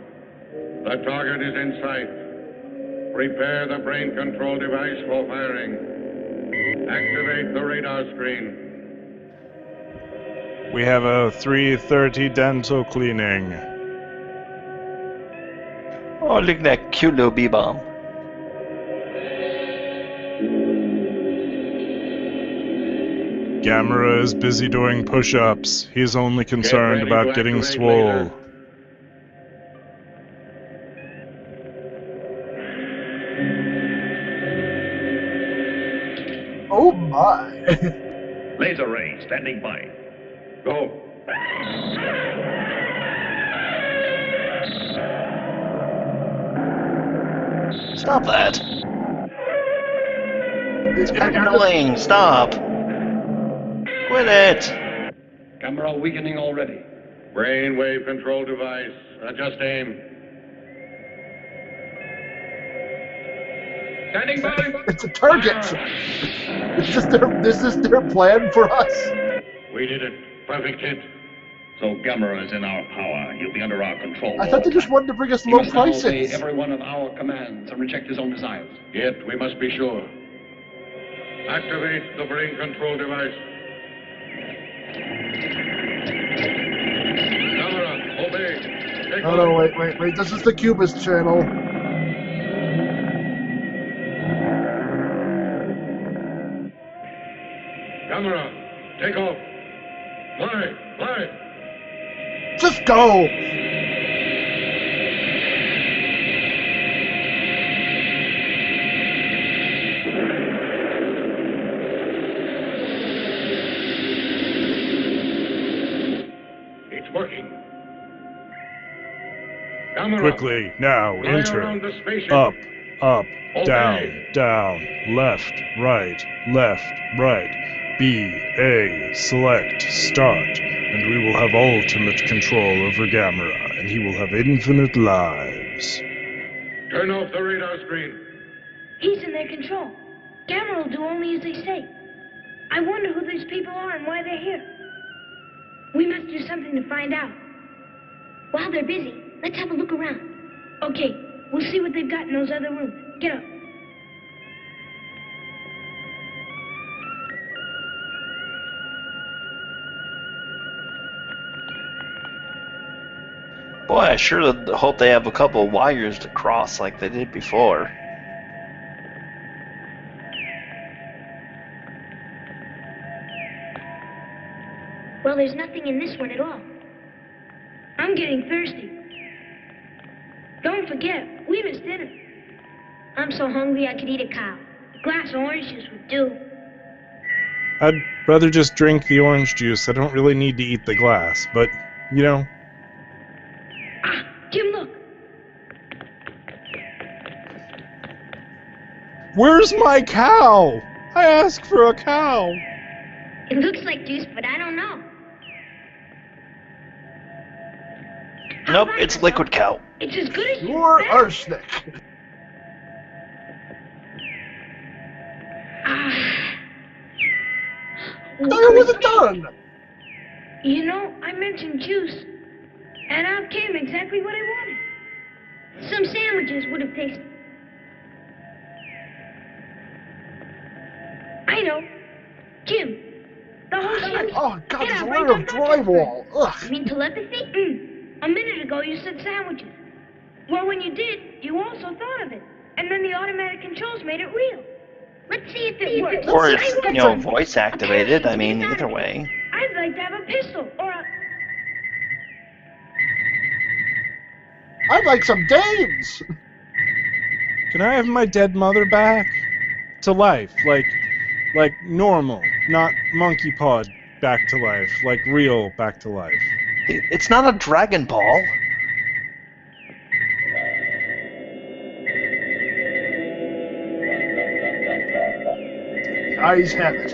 The target is in sight. Prepare the brain control device for firing. Activate the radar screen. We have a 3:30 dental cleaning. Oh, look at that cute little bee-bomb. Gamera is busy doing push-ups. He's only concerned ready about to getting activate swole. laser. Oh my. Laser ray standing by. Go. Stop that. It's kind of annoying. Stop. Quit it! Camera weakening already. Brainwave control device. Adjust aim. Standing by. It's a target. This is their plan for us. We did it. Perfect hit. So Gamera is in our power. He'll be under our control. I thought they just wanted to bring us He low must now obey prices. every one of our commands and reject his own desires. Yet we must be sure. Activate the brain control device. Camera, obey. Take Oh no, wait. This is the Cubist channel. Camera, take off. Fly. Just go. It's working. Camera, Quickly, now, fly enter. around the spaceship. Up, Obey. down, left, right. B, A, select, start, and we will have ultimate control over Gamera, and he will have infinite lives. Turn off the radar screen. He's in their control. Gamera will do only as they say. I wonder who these people are and why they're here. We must do something to find out. While they're busy, let's have a look around. Okay, we'll see what they've got in those other rooms. Get up. Boy, I sure hope they have a couple of wires to cross like they did before. Well, there's nothing in this one at all. I'm getting thirsty. Don't forget, we missed dinner. I'm so hungry I could eat a cow. A glass of orange juice would do. I'd rather just drink the orange juice. I don't really need to eat the glass, but, you know. Ah, Jim, look. Where's my cow? I asked for a cow. It looks like juice, but I don't know. Nope, it's liquid cow. It's as good as More arsenic. I thought it wasn't done. You know, I mentioned juice, and out came exactly what I wanted. Some sandwiches would have tasted. I know. Jim, the whole ship. Oh God, Get there's a out layer right of on top drywall. Ugh. You mean telepathy? A minute ago you said sandwiches. Well, when you did, you also thought of it. And then the automatic controls made it real. Let's see if it works. Or it's, you know, voice activated. I mean, either way. I'd like to have a pistol or a... I'd like some dames. Can I have my dead mother back? To life, like normal, not monkey pod back to life, like real back to life. It's not a Dragon Ball. Eyes have it.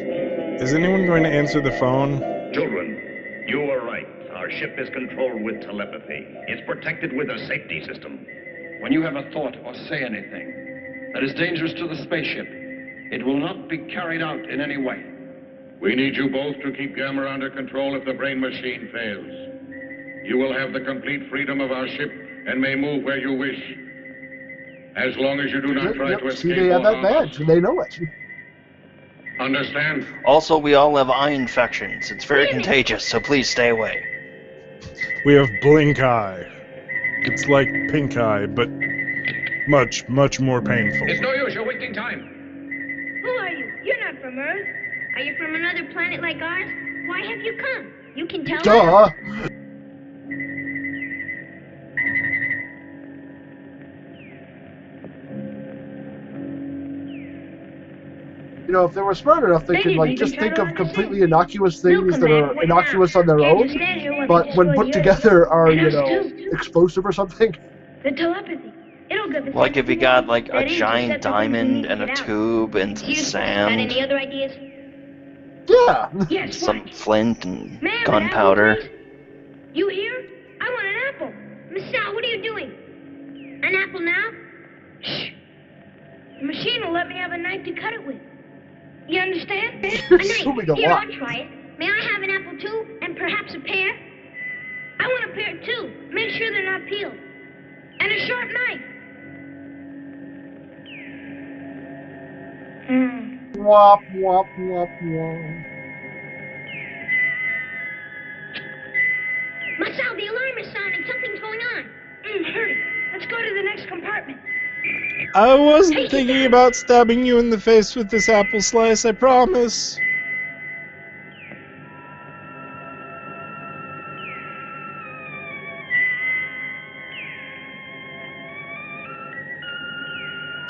Is anyone going to answer the phone? Children, you were right. Our ship is controlled with telepathy. It's protected with a safety system. When you have a thought or say anything that is dangerous to the spaceship, it will not be carried out in any way. We need you both to keep Gamera under control if the brain machine fails. You will have the complete freedom of our ship and may move where you wish. As long as you do not try to escape. See, they have that badge, and they know it. Understand? Also, we all have eye infections. It's very contagious, so please stay away. We have blink eye. It's like pink eye, but much, much more painful. It's no use, you're wasting time. Who are you? You're not from Earth. Are you from another planet like ours? Why have you come? You can tell us. Duh. You know, if they were smart enough, they could like just think of completely innocuous things that are innocuous on their own, but when put together are, you know, explosive or something. The telepathy. It'll give us Like if you got like a that is, giant except that we diamond can and a get out. tube and some Got sand. any other ideas? Yeah. Yes, Some what? flint and May I have an apple, gunpowder. please? You here? I want an apple. Miss Sal, what are you doing? An apple now? Shh. The machine will let me have a knife to cut it with. You understand? You're A knife. assuming a Here, lot. I'll try it. May I have an apple too? And perhaps a pear? I want a pear too. Make sure they're not peeled. And a sharp knife. Wop, wop, wop, wop. Marcel, the alarm is sounding. Something's going on. Hurry. Let's go to the next compartment. I wasn't thinking about stabbing you in the face with this apple slice, I promise.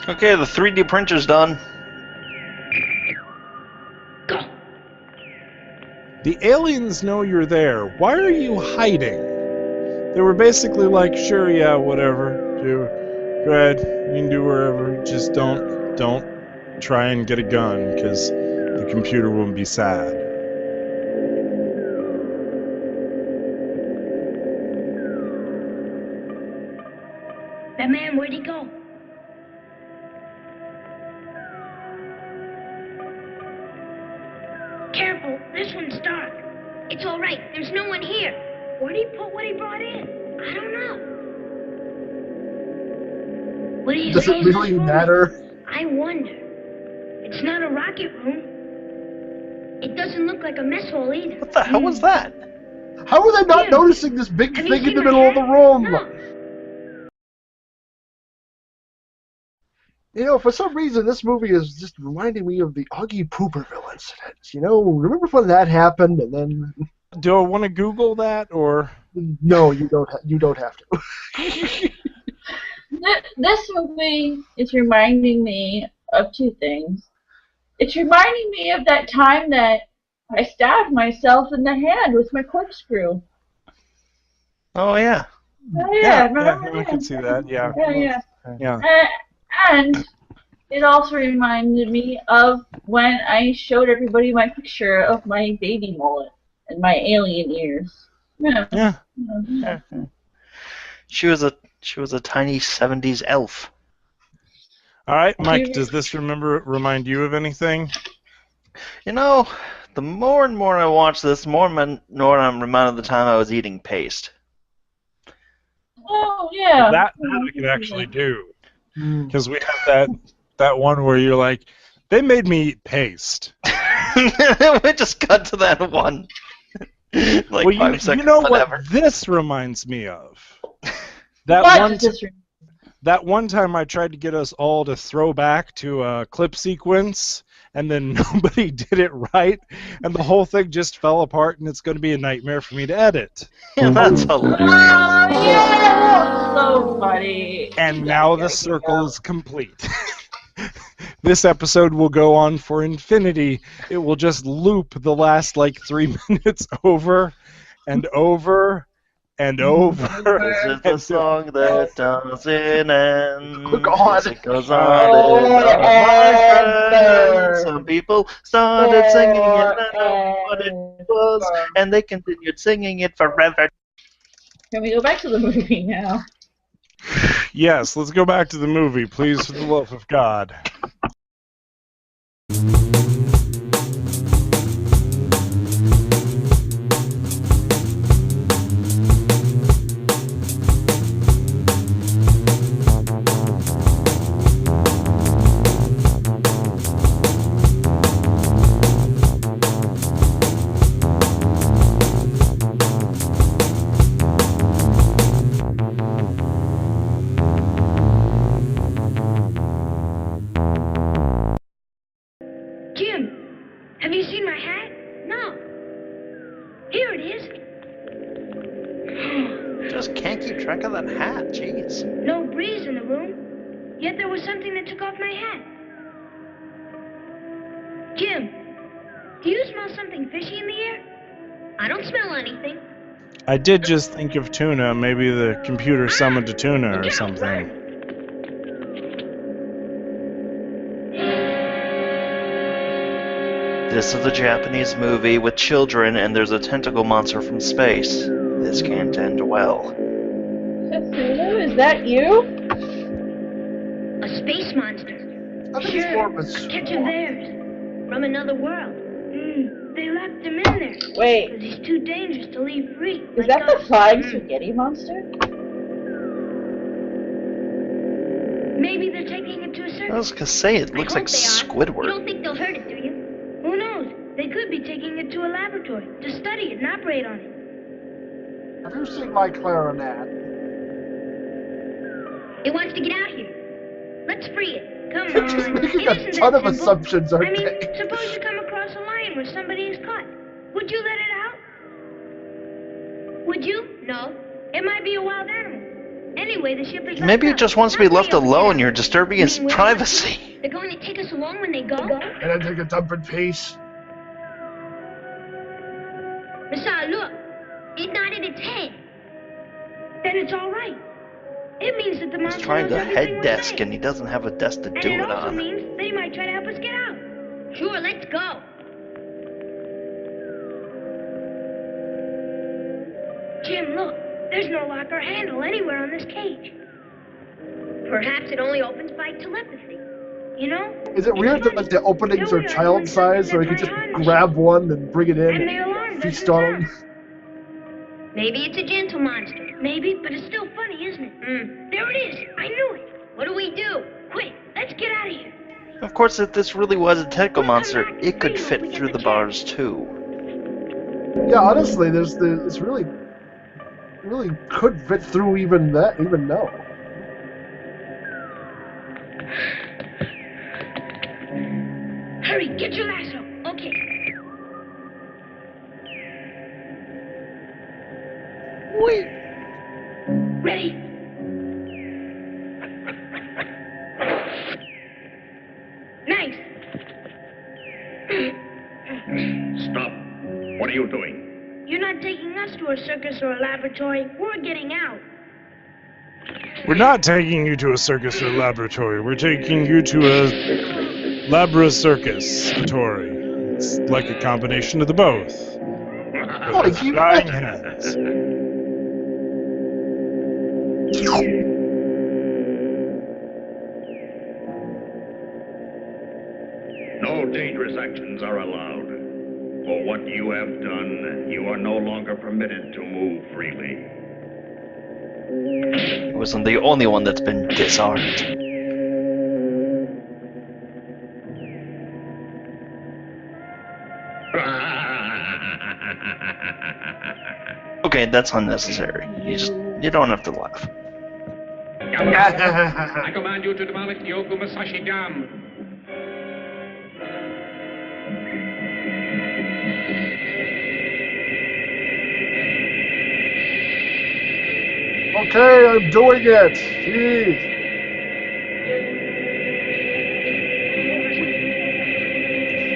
Okay, the 3D printer's done. The aliens know you're there. Why are you hiding? They were basically like, sure, yeah, whatever. Go ahead. You can do wherever. Just don't try and get a gun, because the computer will be sad. That man, where'd he go? Careful, this one's dark. It's all right, there's no one here. Where'd he put what he brought in? I don't know. What do you Does say it is really this room? matter? I wonder. It's not a rocket room. It doesn't look like a mess hall either. What the hell was that? How are they not Jim, noticing this big have thing you in seen the my middle of the hat? room? No. You know, for some reason, this movie is just reminding me of the Augie Pooperville incident. You know, remember when that happened, and then... Do I want to Google that, or...? No, you don't. You don't have to. This movie is reminding me of two things. It's reminding me of that time that I stabbed myself in the hand with my corkscrew. Oh, yeah. Oh, yeah, remember I can see that, yeah. Yeah. And it also reminded me of when I showed everybody my picture of my baby mullet and my alien ears. Yeah. She was a tiny 70s elf. All right, Mike, does this remind you of anything? You know, the more and more I watch this, the more I'm reminded of the time I was eating paste. Oh, yeah. That I can actually do. Because we have that one where you're like, they made me eat paste. We just cut to that one. Like well, 5 seconds, you know whatever. what this reminds me of? What does this That one time I tried to get us all to throw back to a clip sequence, and then nobody did it right, and the whole thing just fell apart, and it's going to be a nightmare for me to edit. Yeah, that's hilarious. Oh, yeah, so funny. And now the circle is complete. This episode will go on for infinity. It will just loop the last, 3 minutes over and over and over. This is the song that doesn't end. God. It goes on and on. Some people started singing it, I don't know what it was, and they continued singing it forever. Can we go back to the movie now? Yes, let's go back to the movie, please, for the love of God. Jim, have you seen my hat? No. Here it is. Just can't keep track of that hat, jeez. No breeze in the room, yet there was something that took off my hat. Jim, do you smell something fishy in the air? I don't smell anything. I did just think of tuna. Maybe the computer summoned a tuna or something. This is a Japanese movie with children, and there's a tentacle monster from space. This can't end well. Cthulhu, is that you? A space monster. I think it's more of a Catch of theirs. From another world. They left him in there. Wait. Because he's too dangerous to leave free. Is that the flying spaghetti monster? Maybe they're taking it to a circus. I was gonna say, it looks like You Squidward. don't think they'll hurt it, do you? Who knows? They could be taking it to a laboratory to study it and operate on it. Have you seen my clarinet? It wants to get out here. Let's free it. Come You're on. just making It a isn't ton that of simple. assumptions, aren't I mean, they? suppose you come across a line where somebody is caught. Would you let it out? Would you? No. It might be a wild animal. Anyway, the ship is Maybe locked it just up. wants to be left Nobody else alone. can You're out. disturbing his I mean, privacy. They're going to take us along when they go? And then take a dump in peace. Messiah, look. It nodded its head. Then it's all right. It means that the He's monster trying knows to everything head we're desk, saying. and he doesn't have a desk to And do it it also on. means that he might try to help us get out. Sure, let's go. Jim, look. There's no lock or handle anywhere on this cage. Perhaps it only opens by telepathy. You know? Is it weird that like the openings are child size, so you can just grab one and bring it in And the alarm and doesn't feast on them? Maybe it's a gentle monster. Maybe, but it's still funny, isn't it? There it is. I knew it. What do we do? Quick, let's get out of here. Of course, if this really was a tentacle monster, it could fit through the bars too. Yeah, honestly, it's really could fit through even now. Hurry, get your lasso. Okay. Wait. Ready? Nice. Stop. What are you doing? You're not taking us to a circus or a laboratory. We're getting out. We're not taking you to a circus or laboratory. We're taking you to a labra-circus-atory. It's like a combination of the both. With flying hands. No dangerous actions are allowed. For what you have done, you are no longer permitted to move freely. He wasn't the only one that's been disarmed. Okay, that's unnecessary. You don't have to laugh. I command you to demolish the Okumasashi Dam. Okay, I'm doing it. Jeez.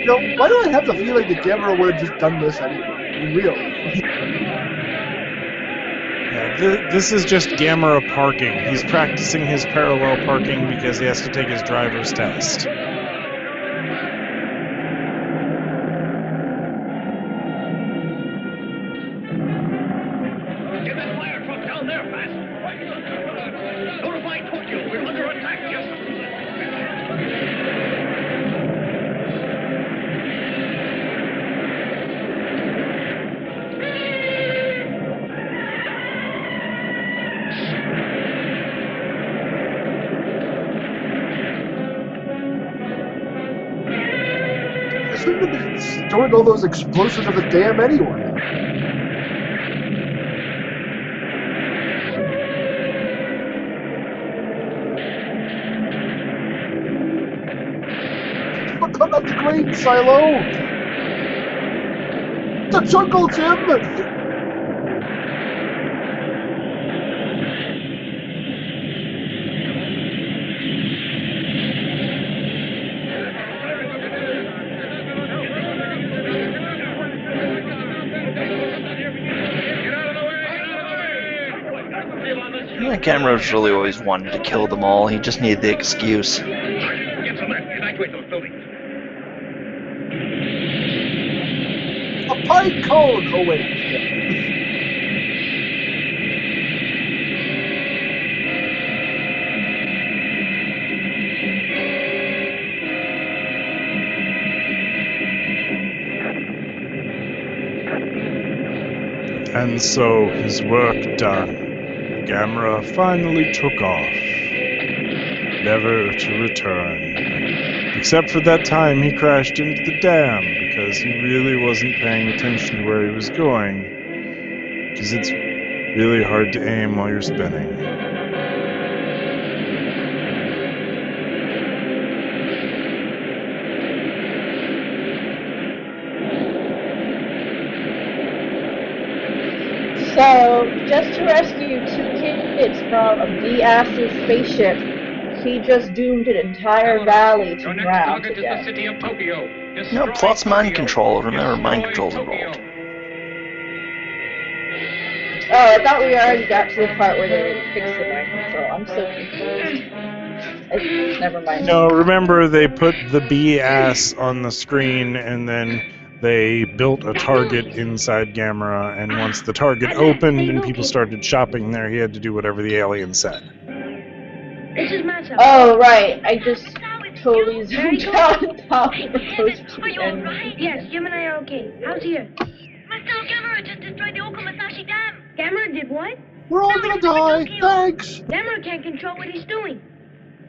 You know, why do I have the feeling that Gamera would have just done this anyway? I mean, really. Yeah, this is just Gamera parking. He's practicing his parallel parking because he has to take his driver's test. Get that fire truck down there fast. Notify Tokyo. We're under attack. Yes. I shouldn't have been storing all those explosives of the dam anyway. Look on that grain silo! The jungle, Jim! Gamera's really always wanted to kill them all. He just needed the excuse. Get some evacuate those buildings. pine cone! Oh, wait. And so, his work done, Gamera finally took off, never to return. Except for that time he crashed into the dam, because he really wasn't paying attention to where he was going. Because it's really hard to aim while you're spinning. So, just to rescue 2 kids from a B-ass's spaceship, he just doomed an entire valley to drown to death. No, plus mind control. Remember, mind control's involved. Oh, I thought we already got to the part where they fixed the mind control. I'm so confused. Never mind. No, remember they put the B-ass on the screen and then they built a target inside Gamera, and once the target opened and people started shopping there, he had to do whatever the alien said. This is my cell. Oh, right. I just totally zoomed out and popped the post to the end. Yes, Jim and I are okay. How's here? Master Gamera just destroyed the Okamasashi Dam. Gamera did what? We're all gonna die. Thanks. Gamera can't control what he's doing.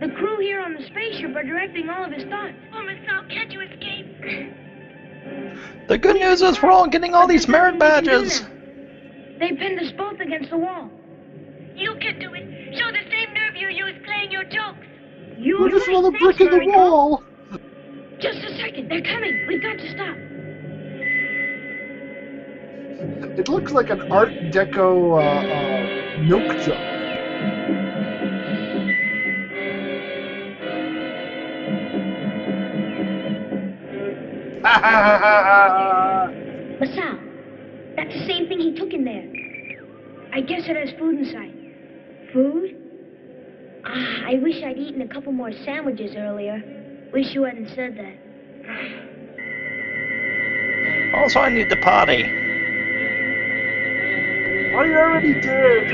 The crew here on the spaceship are directing all of his thoughts. Oh, Master, can't you escape? The good news is we're all getting all these merit badges. They pinned us both against the wall. You can do it. Show the same nerve you used playing your jokes. We're just another brick in the wall. Just a second. They're coming. We've got to stop. It looks like an Art Deco milk jug. Masao, that's the same thing he took in there. I guess it has food inside. Food? Ah, I wish I'd eaten a couple more sandwiches earlier. Wish you hadn't said that. Also, I need to potty. I already did.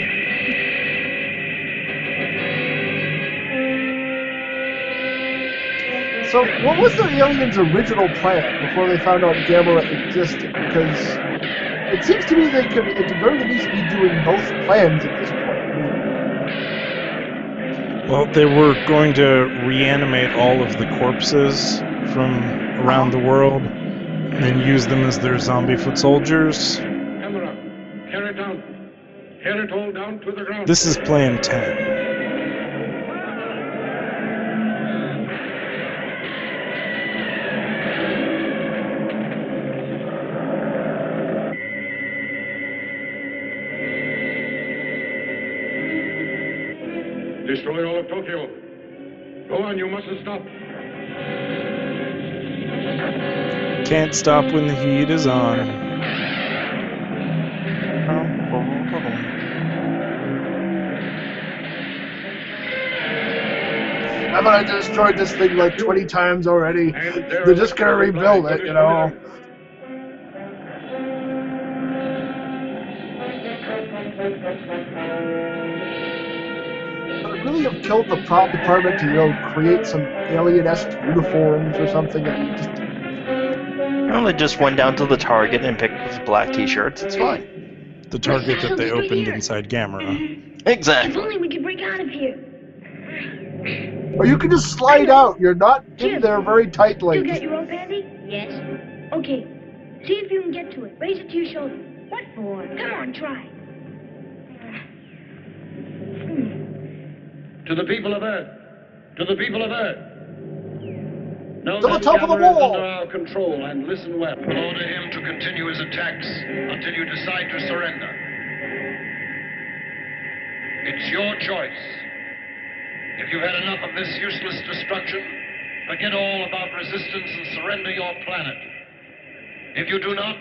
So, what was the aliens' original plan before they found out Gamera existed? Because it seems to me they could, at the very least, be doing both plans at this point. Well, they were going to reanimate all of the corpses from around the world and use them as their zombie foot soldiers. Gamera, carry it down. Carry it all down to the ground. This is Plan 10. Destroy all of Tokyo. Go on, you mustn't stop. Can't stop when the heat is on. Haven't I destroyed this thing like 20 times already? They're just gonna rebuild it, you know. I'd really have killed the prop department to, you know, create some alien-esque uniforms or something. And just... Well, they just went down to the Target and picked black t-shirts. It's fine. The Target that they opened inside Gamera. Exactly. If only we could break out of here. Or you can just slide out. You're not in there very tightly. You got your rope handy? Yes. Okay. See if you can get to it. Raise it to your shoulder. What for? Come on, try. To the people of Earth. To the people of Earth. Know To the that top of the Gamera is wall. under our control, and listen well. Order him to continue his attacks until you decide to surrender. It's your choice. If you've had enough of this useless destruction, forget all about resistance and surrender your planet. If you do not,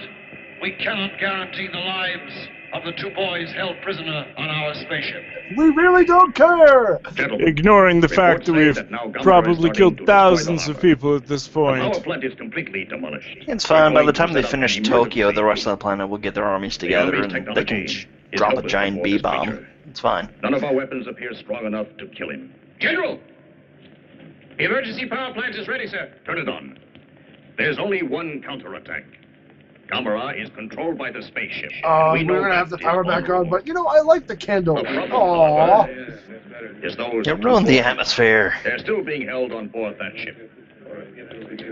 we cannot guarantee the lives of the 2 boys held prisoner on our spaceship. We really don't care! Ignoring the fact that we've probably killed thousands of people at this The power point. plant is completely demolished. It's fine. By the time they finish Tokyo, the rest of the planet will get their armies together and they can drop a giant B-bomb. It's fine. None of our weapons appear strong enough to kill him. General! The emergency power plant is ready, sir. Turn it on. There's only one counterattack. Gamera is controlled by the spaceship. We're gonna have the power back on, but you know, I like the candle. Aww. Is those It ruined the atmosphere. They're still being held on board that ship.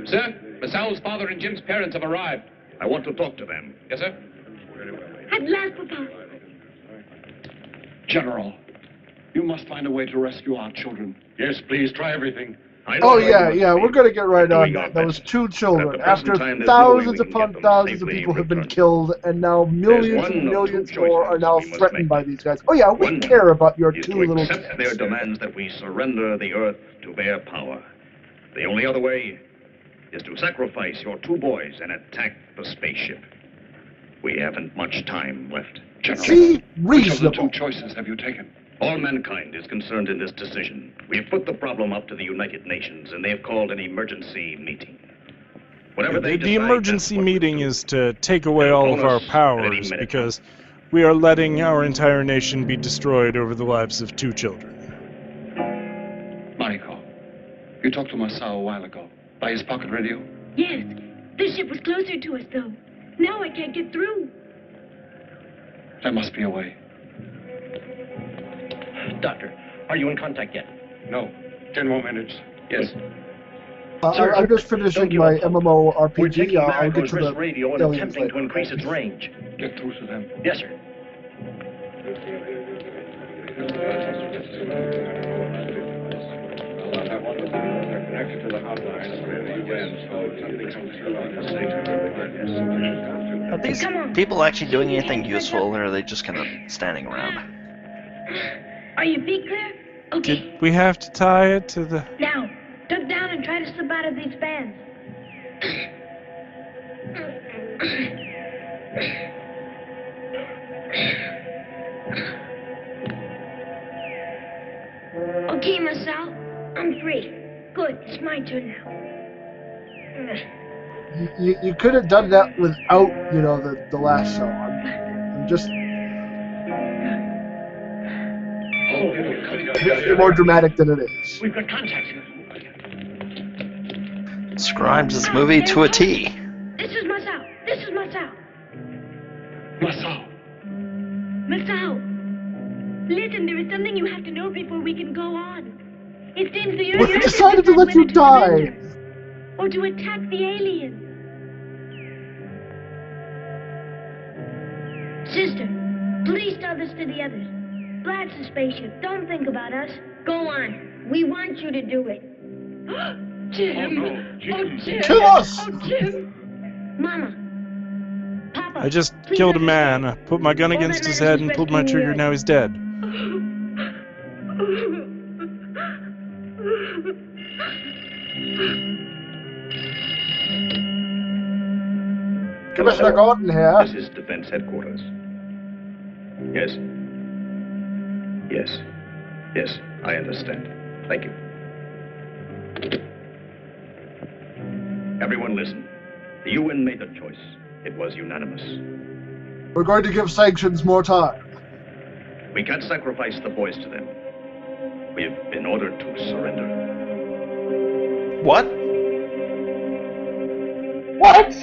Sir, Masao's father and Jim's parents have arrived. I want to talk to them. Yes, sir? At last, Papa. General, you must find a way to rescue our children. Yes, please, try everything. Oh yeah, we're gonna get right on that. Those 2 children, after thousands upon thousands of people have been killed, and now millions and millions more are now threatened by these guys. Oh yeah, we care about your 2 little accept kids. their demands that we surrender the Earth to their power. The only other way is to sacrifice your 2 boys and attack the spaceship. We haven't much time left. General, See? which of the Reasonable. 2 choices have you taken? All mankind is concerned in this decision. We have put the problem up to the United Nations, and they have called an emergency meeting. Whatever they The decide, emergency that's what meeting we'll do. is to take away all of our powers because we are letting our entire nation be destroyed over the lives of 2 children. Mariko, you talked to Masao a while ago. By his pocket radio? Yes. The ship was closer to us, though. Now I can't get through. There must be a way. Doctor, are you in contact yet? No. 10 more minutes. Yes. I'm just finishing my MMO We're RPG. taking I'll get Marico's to the wrist radio and aliens attempting to later. increase its range. Get through to them. Yes, sir. Are these people actually doing anything useful, or are they just kind of standing around? Are your feet clear? Okay. Did we have to tie it to the... Now, duck down and try to slip out of these fans. Okay, Masao. I'm free. Good. It's my turn now. You could have done that without, you know, the last show. I'm just making it more dramatic than it is. We've got contact. Describes this movie to a T. This is Masao. This is Masao. Masao. Masao. Listen, there is something you have to know before we can go on. It seems the We decided to let you die. Or to attack the aliens. Sister, please tell this to the others. Blast the spaceship. Don't think about us. Go on. We want you to do it. Jim! Oh, no. Jim. Oh, Jim! Kill us! Oh, Jim! Mama! Papa! I just please killed a understand. man. I put my gun against his head and pulled my trigger. Now he's dead. Commissioner Gordon here. This is Defense Headquarters. Yes. Yes. Yes, I understand. Thank you. Everyone listen. The UN made the choice. It was unanimous. We're going to give sanctions more time. We can't sacrifice the boys to them. We've been ordered to surrender. What? What?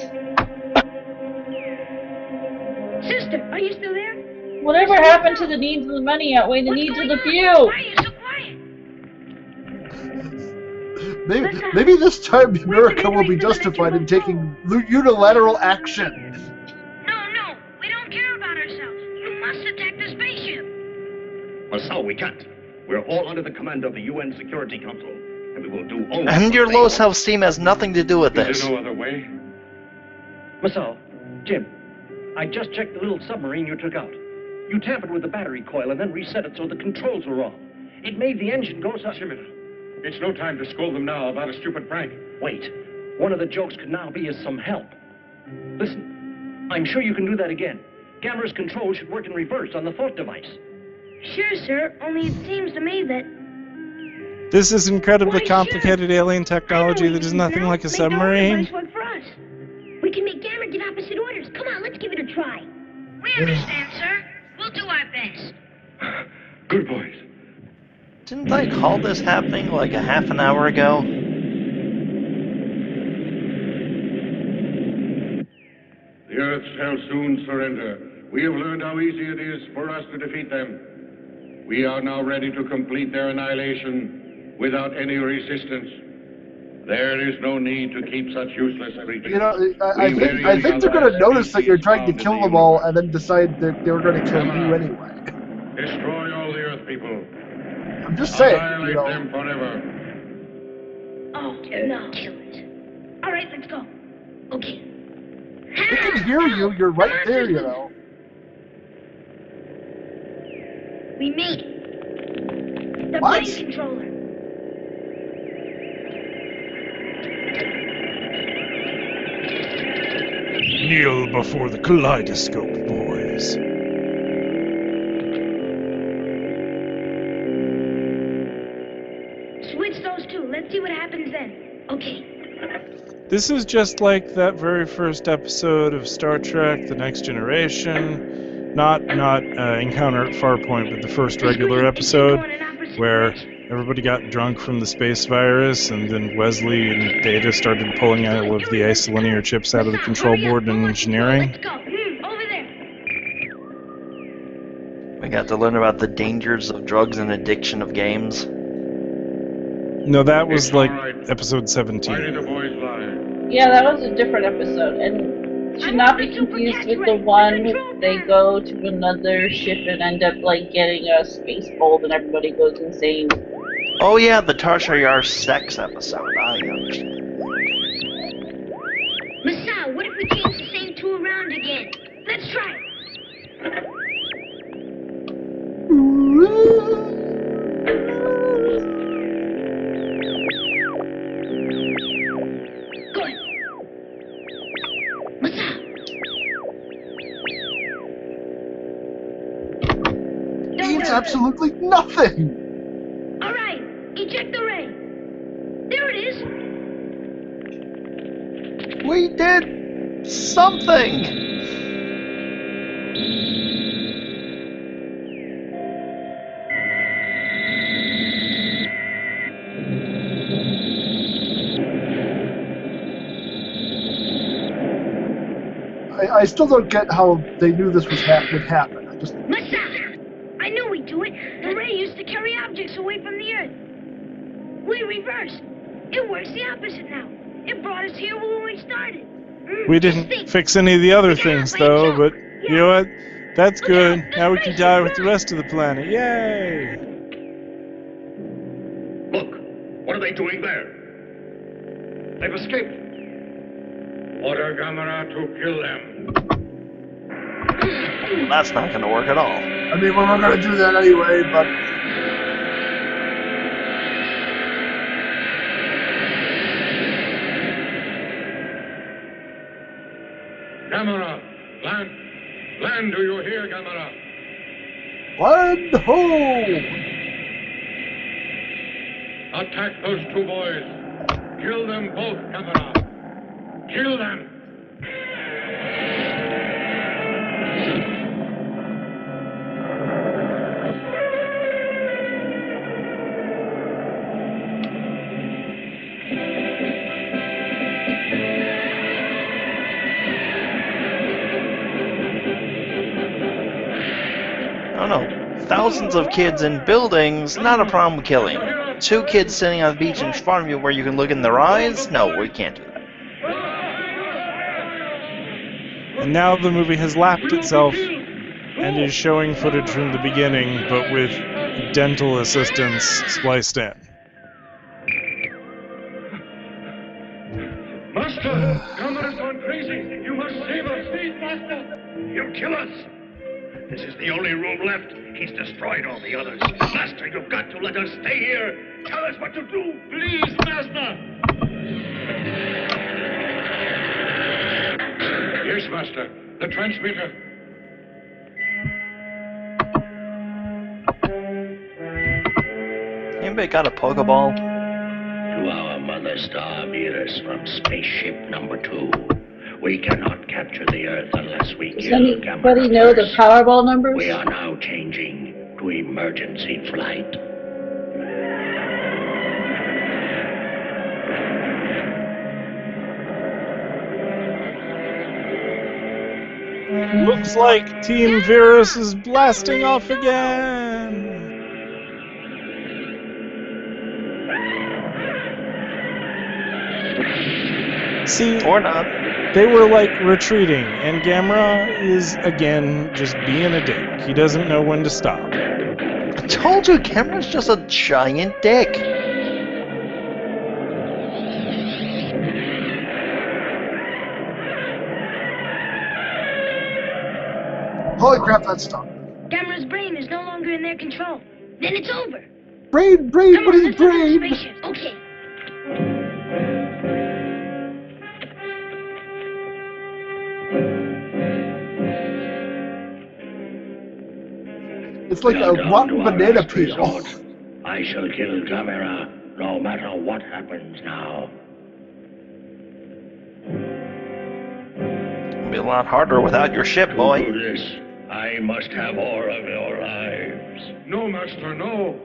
Sister, are you still there? Whatever happened to the needs of the many outweigh the needs of the few? Why are you so quiet? Maybe this time America will be justified in taking unilateral action. No, we don't care about ourselves. You must attack the spaceship. Masao, we can't. We're all under the command of the UN Security Council, and we will do only... And your low self-esteem has nothing to do with Is this. there no other way? Masao, Jim, I just checked the little submarine you took out. You tampered with the battery coil and then reset it so the controls were wrong. It made the engine go so... Jimmy, it's no time to scold them now about a stupid prank. Wait. One of the jokes could now be as some help. Listen, I'm sure you can do that again. Gamera's control should work in reverse on the thought device. Sure, sir, only it seems to me that... This is incredibly complicated alien technology that is nothing like a submarine. Work for us. We can make Gamera give opposite orders. Come on, let's give it a try. We understand, sir. We'll do our best. Good boys. Didn't I call this happening like a half an hour ago? The Earth shall soon surrender. We have learned how easy it is for us to defeat them. We are now ready to complete their annihilation without any resistance. There is no need to keep such useless creatures. You know, I think they're going to notice that you're trying to kill them all and then decide that they were going to kill you anyway. Destroy all the Earth people. I'm just saying, Annihilate you know. them forever. Oh, no. Kill it. All right, let's go. Okay. They can hear you. You're right there, you know. We made it. The What? brain controller. Kneel before the kaleidoscope, boys. Switch those two. Let's see what happens then. Okay. This is just like that very first episode of Star Trek: The Next Generation. Not Encounter at Farpoint, but the first regular episode where everybody got drunk from the space virus, and then Wesley and Data started pulling all of the isolinear chips out of the control board in engineering. Let's go. Over there. We got to learn about the dangers of drugs and addiction of games. No, that was like episode 17. Yeah, that was a different episode, and should not be confused with the one they go to another ship and end up like getting a space bolt and everybody goes insane. Oh yeah, the Tarshayar sex episode. I understand. Masao, what if we change the same two around again? Let's try it. Good. Masao. Means absolutely nothing. All right, eject the ray. There it is. We did something! I still don't get how they knew this would happen. I just... Masao, I knew we'd do it. The ray used to carry objects away from the Earth. We reversed. It works the opposite now. It brought us here when we started. We didn't fix any of the other things, though, but you know what? That's good. Now we can die with the rest of the planet. Yay! Look, what are they doing there? They've escaped. Order Gamera to kill them. That's not going to work at all. I mean, we were going to do that anyway, but... Gamera, land. Land, do you hear, Gamera? Land ho! Attack those two boys. Kill them both, Gamera. Kill them. Oh no. Thousands of kids in buildings, not a problem killing. 2 kids sitting on the beach in front of you where you can look in their eyes? No, we can't do that. And now the movie has lapped itself and is showing footage from the beginning, but with dental assistance spliced in. Master, Gamera's gone crazy. You must save us. Please, Master. He'll kill us. This is the only room left. He's destroyed all the others. Master, you've got to let us stay here. Tell us what to do. Please, Master. Yes, Master. The transmitter. Anybody got a Pokeball? To our mother star Venus from spaceship number 2. We cannot capture the Earth unless we Does kill anybody Gamera know the first. Powerball numbers? We are now changing to emergency flight. Looks like Team Virus is blasting off again. See, Or not. they were like retreating, and Gamera is again just being a dick. He doesn't know when to stop. I told you, Gamera's just a giant dick. Holy crap, that stopped. Gamera's brain is no longer in their control. Then it's over. Brain, Come what on, is let's look at the brain? spaceship. Okay. It's like We a are down rotten to our banana last peel. resort. I shall kill Gamera, no matter what happens now. It'll be a lot harder without your ship, To boy. do this, I must have all of your lives. No, Master, no.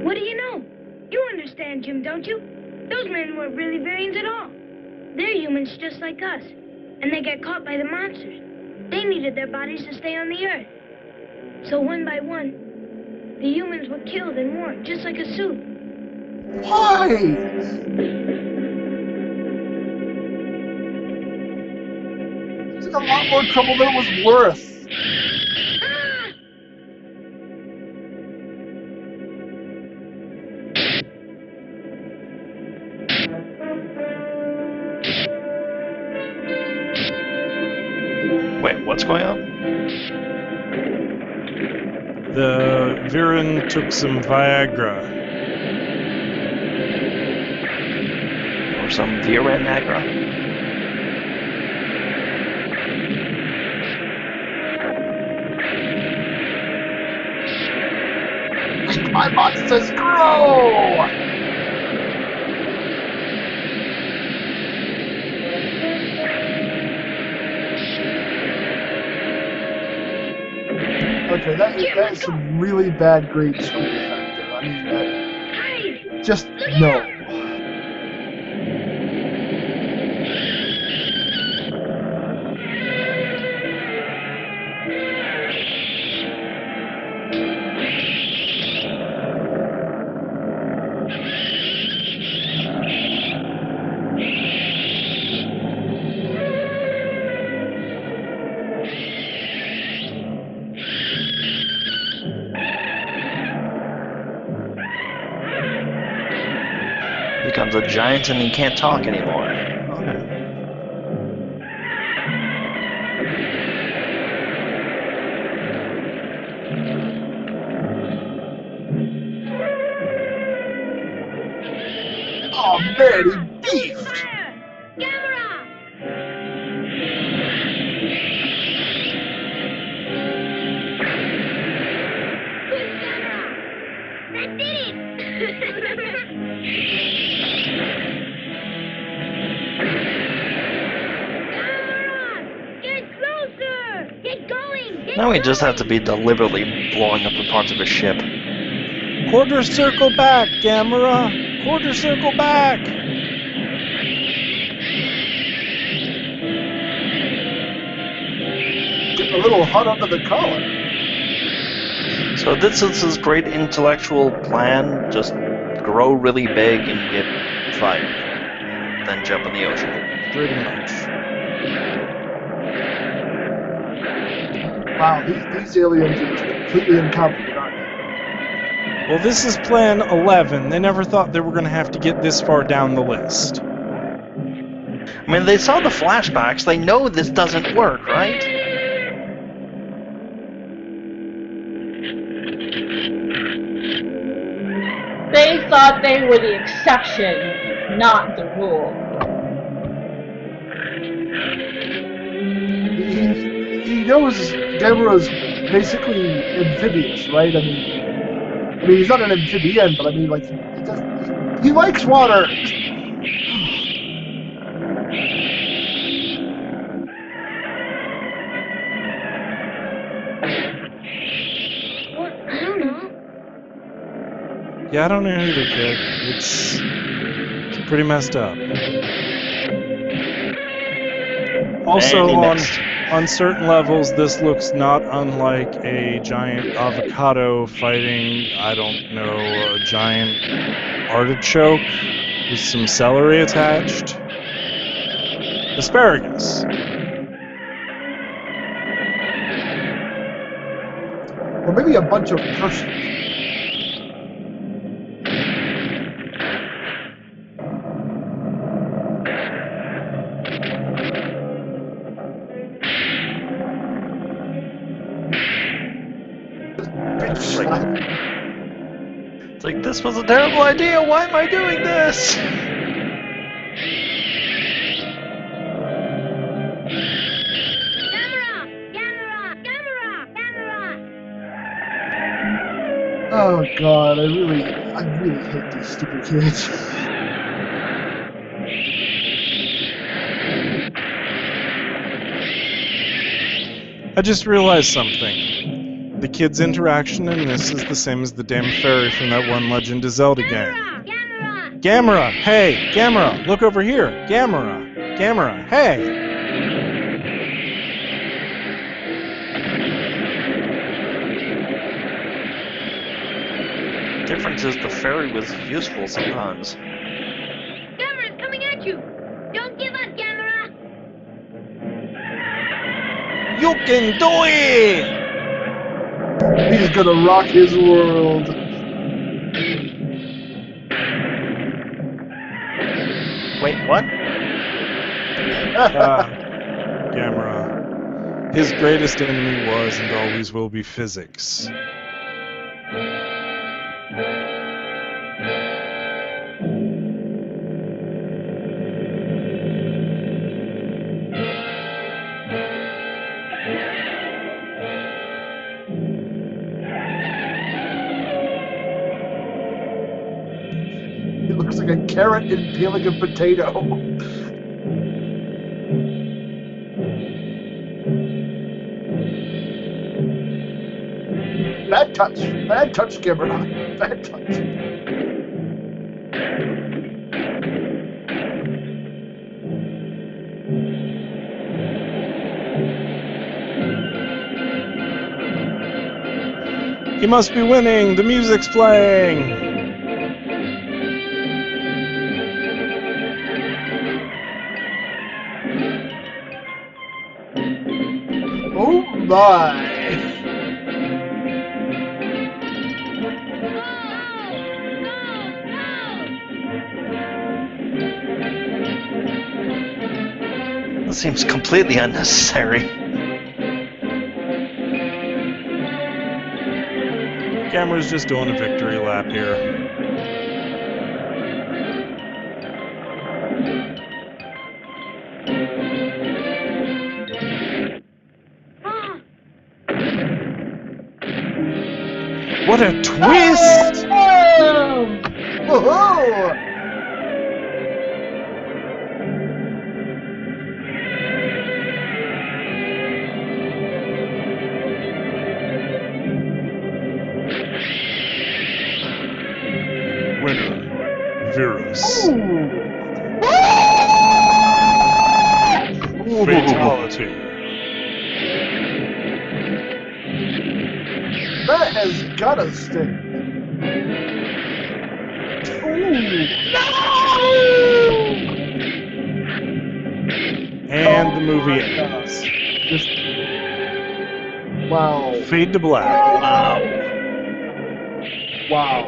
What do you know? You understand, Jim, don't you? Those men weren't really variants at all. They're humans just like us. And they got caught by the monsters. They needed their bodies to stay on the Earth. So one by one, the humans were killed and worn, just like a suit. Why? It's like a lot more trouble than it was worth. Wait, what's going on? The Viren took some Viagra. Or some Viranagra? My monsters grow! Okay, that is some really bad grade school effect there. I mean, that, just no. Becomes a giant and he can't talk anymore. Okay. Oh man, he beefed! That did it! Get closer! Get going! Get Now we just have to be deliberately blowing up the parts of his ship. Quarter circle back, Gamera! Quarter circle back! Getting a little hot under the collar. So this is his great intellectual plan, just grow really big and get fired. And then jump in the ocean. Pretty much. Wow, these aliens are just completely incompetent, aren't they? Well, this is Plan 11. They never thought they were going to have to get this far down the list. I mean, they saw the flashbacks, they know this doesn't work, right? They thought they were the exception, not the rule. He knows Gamera's basically amphibious, right? I mean, he's not an amphibian, but I mean, like, he likes water. I don't know. Yeah, I don't know either, kid. It's pretty messed up. Also, on certain levels, this looks not unlike a giant avocado fighting, I don't know, a giant artichoke with some celery attached. Asparagus. Or maybe a bunch of persons. It's like, this was a terrible idea. Why am I doing this? Oh God, I really hate these stupid kids. I just realized something. The kid's interaction in this is the same as the damn fairy from that one Legend of Zelda game. Gamera! Hey! Gamera! Look over here! Gamera! Gamera! Hey! The difference is the fairy was useful sometimes. Gamera's coming at you! Don't give up, Gamera! You can do it! He's gonna rock his world. Wait, what? Gamera. His greatest enemy was and always will be physics. He looks like a carrot impaling a potato. Bad touch, Gamera. Bad touch. He must be winning! The music's playing! Oh my! That seems completely unnecessary. Gamera's just doing a victory lap here. What a twist! Whoa! Winner, Virus. Fatality. That has gotta sting. And the movie ends. Just wow. Fade to black. Wow. Wow.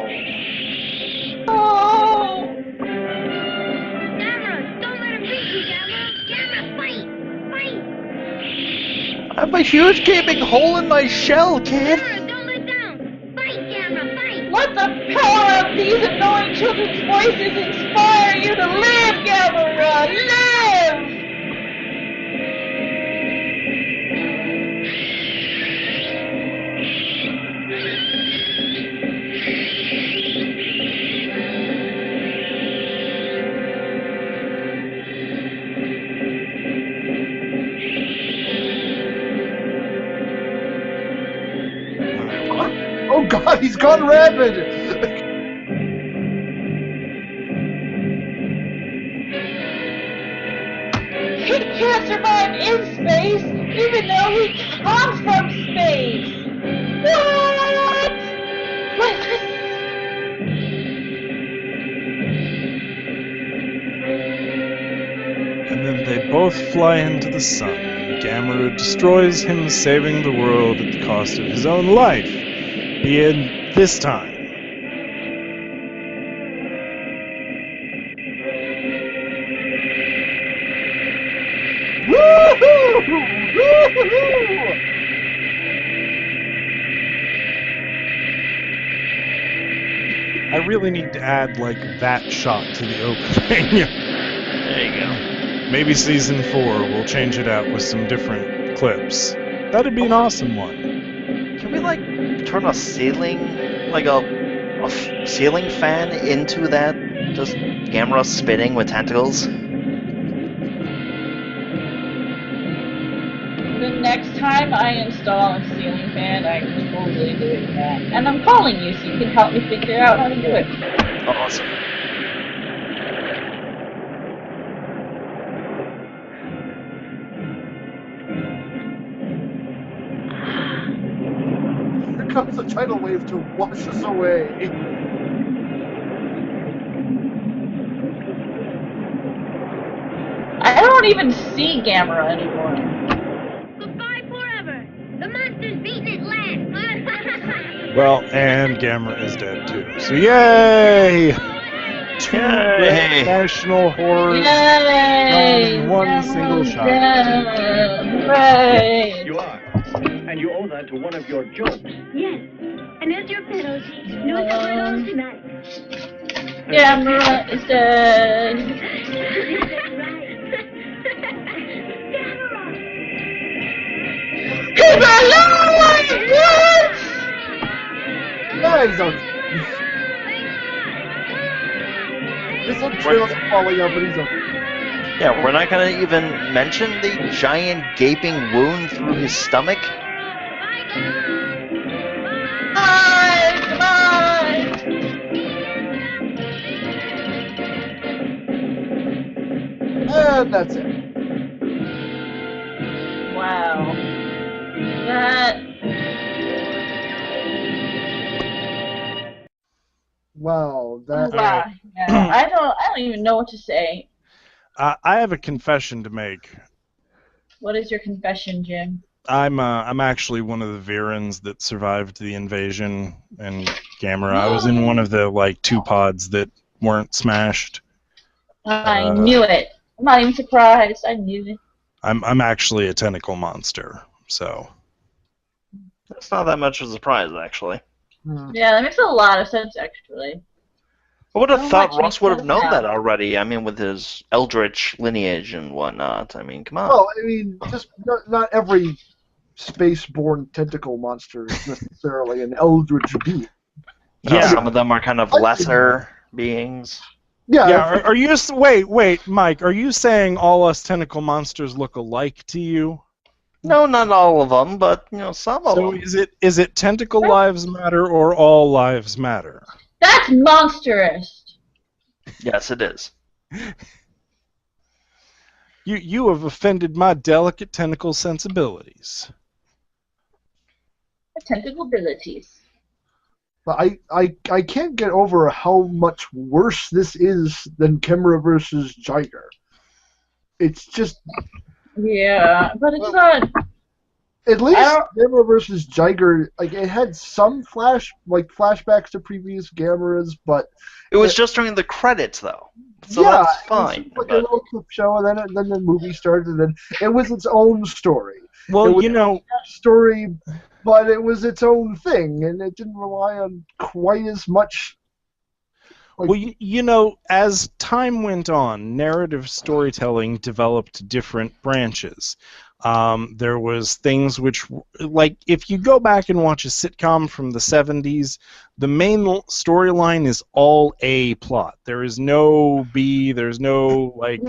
Gamera, don't let him beat you, Gamera! Gamera, fight! Fight! I have a huge gaping hole in my shell, kid. Gamera, don't let down! Fight, Gamera, fight! Let the power of these annoying children's voices inspire you to live, Gamera! Live! He's gone rabid! He can't survive in space, even though he comes from space! What? And then they both fly into the sun, and Gamera destroys him, saving the world at the cost of his own life. The end this time. Woohoo! Woohoo! I really need to add, like, that shot to the opening. There you go. Maybe season 4 will change it out with some different clips. That'd be an awesome one. Can we, like, turn a ceiling, like a ceiling fan into that? Just Gamera spitting with tentacles? The next time I install a ceiling fan, I can totally do that. And I'm calling you so you can help me figure out how to do it. Awesome. Here comes the tidal wave to wash us away. I don't even see Gamera anymore. Goodbye forever. The monster's beaten at last. Well, and Gamera is dead too. So yay! Two Yay! national horrors Yay! in one single shot. Hooray! You are. And you owe that to one of your jokes. Yes. And as your pet, OG, do it for those tonight. Gamera is dead. He's alive! What? Yeah, he's okay. His little trails are falling out, but he's okay. Yeah, we're not gonna even mention the giant gaping wound through his stomach. And that's it. Wow. That. Wow, that. Wow. Yeah, I don't even know what to say. I have a confession to make. What is your confession, Jim? I'm actually one of the Virans that survived the invasion and Gamera. I was in one of the like 2 pods that weren't smashed. I knew it. I'm not even surprised. I knew it. I'm actually a tentacle monster, so. That's not that much of a surprise, actually. Yeah, that makes a lot of sense, actually. I would have So thought much Ross would have makes known sense that now. already. I mean, with his eldritch lineage and whatnot. I mean, come on. Well, I mean, just not every space-born tentacle monster is necessarily an eldritch being. No, Yeah. some of them are kind of lesser beings. Yeah. Yeah, are you wait, Mike, are you saying all us tentacle monsters look alike to you? No, not all of them, but some of So them. is it tentacle lives matter or all lives matter? That's monstrous. Yes, it is. You have offended my delicate tentacle sensibilities. Tentacle abilities. But I can't get over how much worse this is than Gamera versus Jiger. It's just... Yeah, but it's not... At least Gamera versus Jiger, like, it had some flashbacks to previous Gameras, but... It was just during the credits, though. So yeah, that's fine. It was like a little clip show, and then the movie started, and it was its own story. Well, it was a story, but it was its own thing, and it didn't rely on quite as much. Well, as time went on, narrative storytelling developed different branches. There was things which, like, if you go back and watch a sitcom from the 70s, the main storyline is all A plot. There is no B, there's no, like,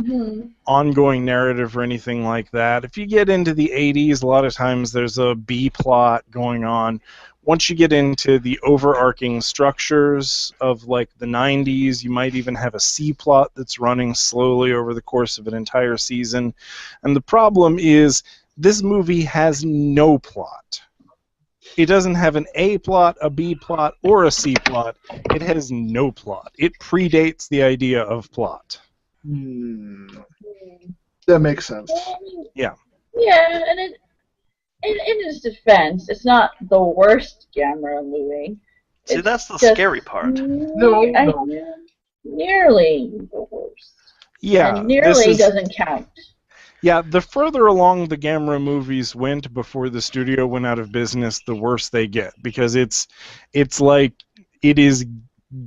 ongoing narrative or anything like that. If you get into the 80s, a lot of times there's a B plot going on, once you get into the overarching structures of like the 90s, you might even have a C plot that's running slowly over the course of an entire season. And the problem is this movie has no plot. It doesn't have an A plot, a B plot, or a C plot. It has no plot. It predates the idea of plot. That makes sense. Yeah. Yeah, and in his defense, it's not the worst Gamera movie. See, that's the scary part. Nearly the worst. Yeah. And nearly doesn't count. Yeah, the further along the Gamera movies went before the studio went out of business, the worse they get, because it's like it is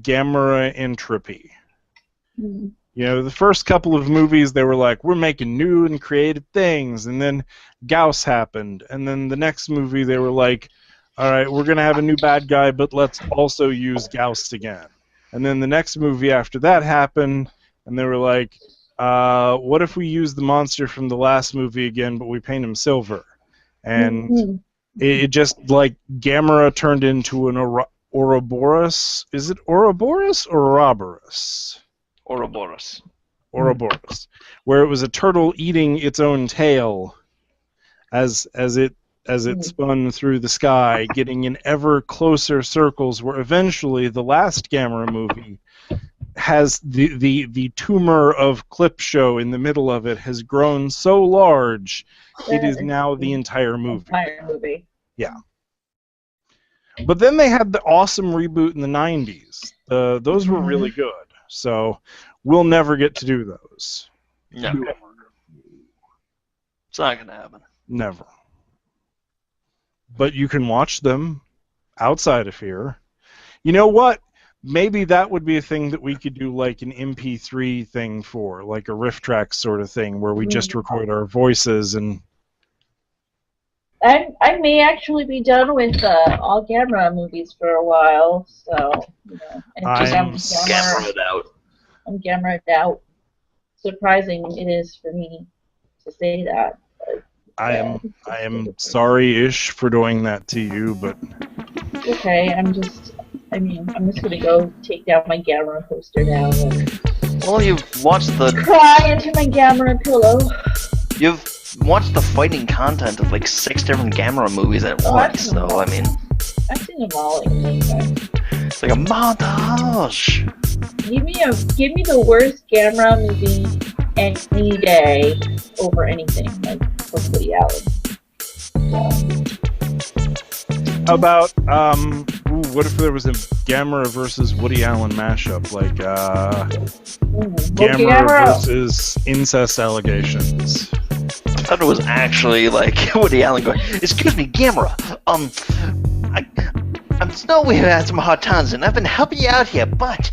Gamera entropy. Mm. You know, the first couple of movies, they were like, we're making new and creative things, and then Gauss happened, and then the next movie they were like, all right, we're going to have a new bad guy, but let's also use Gauss again. And then the next movie after that happened, and they were like, what if we use the monster from the last movie again, but we paint him silver? And it just, like, Gamera turned into an Ouroboros. Is it Ouroboros or Ouroboros? Ouroboros. Ouroboros. Where it was a turtle eating its own tail as it spun through the sky, getting in ever closer circles, where eventually the last Gamera movie has the tumor of clip show in the middle of it has grown so large it is now the entire movie. Yeah. But then they had the awesome reboot in the 90s. Those were really good. So we'll never get to do those. No. It's not going to happen. Never. But you can watch them outside of here. You know what? Maybe that would be a thing that we could do, like an MP3 thing for, like a riff track sort of thing, where we just record our voices and... I may actually be done with all Gamera movies for a while, so, you know. I'm Gamera out. I'm Gamera out. Surprising it is for me to say that. But, I am sorry-ish for doing that to you, but... Okay, I'm just gonna go take down my Gamera poster now and Well, you've watched the... cry into my Gamera pillow. You've watched the fighting content of like 6 different Gamera movies at once, so I mean... I've seen them all like 10 times. It's like a montage! Give me the worst Gamera movie any day over anything, like from Woody Allen. How about, what if there was a Gamera versus Woody Allen mashup, like, Gamera versus incest allegations? I thought it was actually like Woody Allen going, "Excuse me, Gamera, I'm Snowy who had some hard times and I've been helping you out here, but,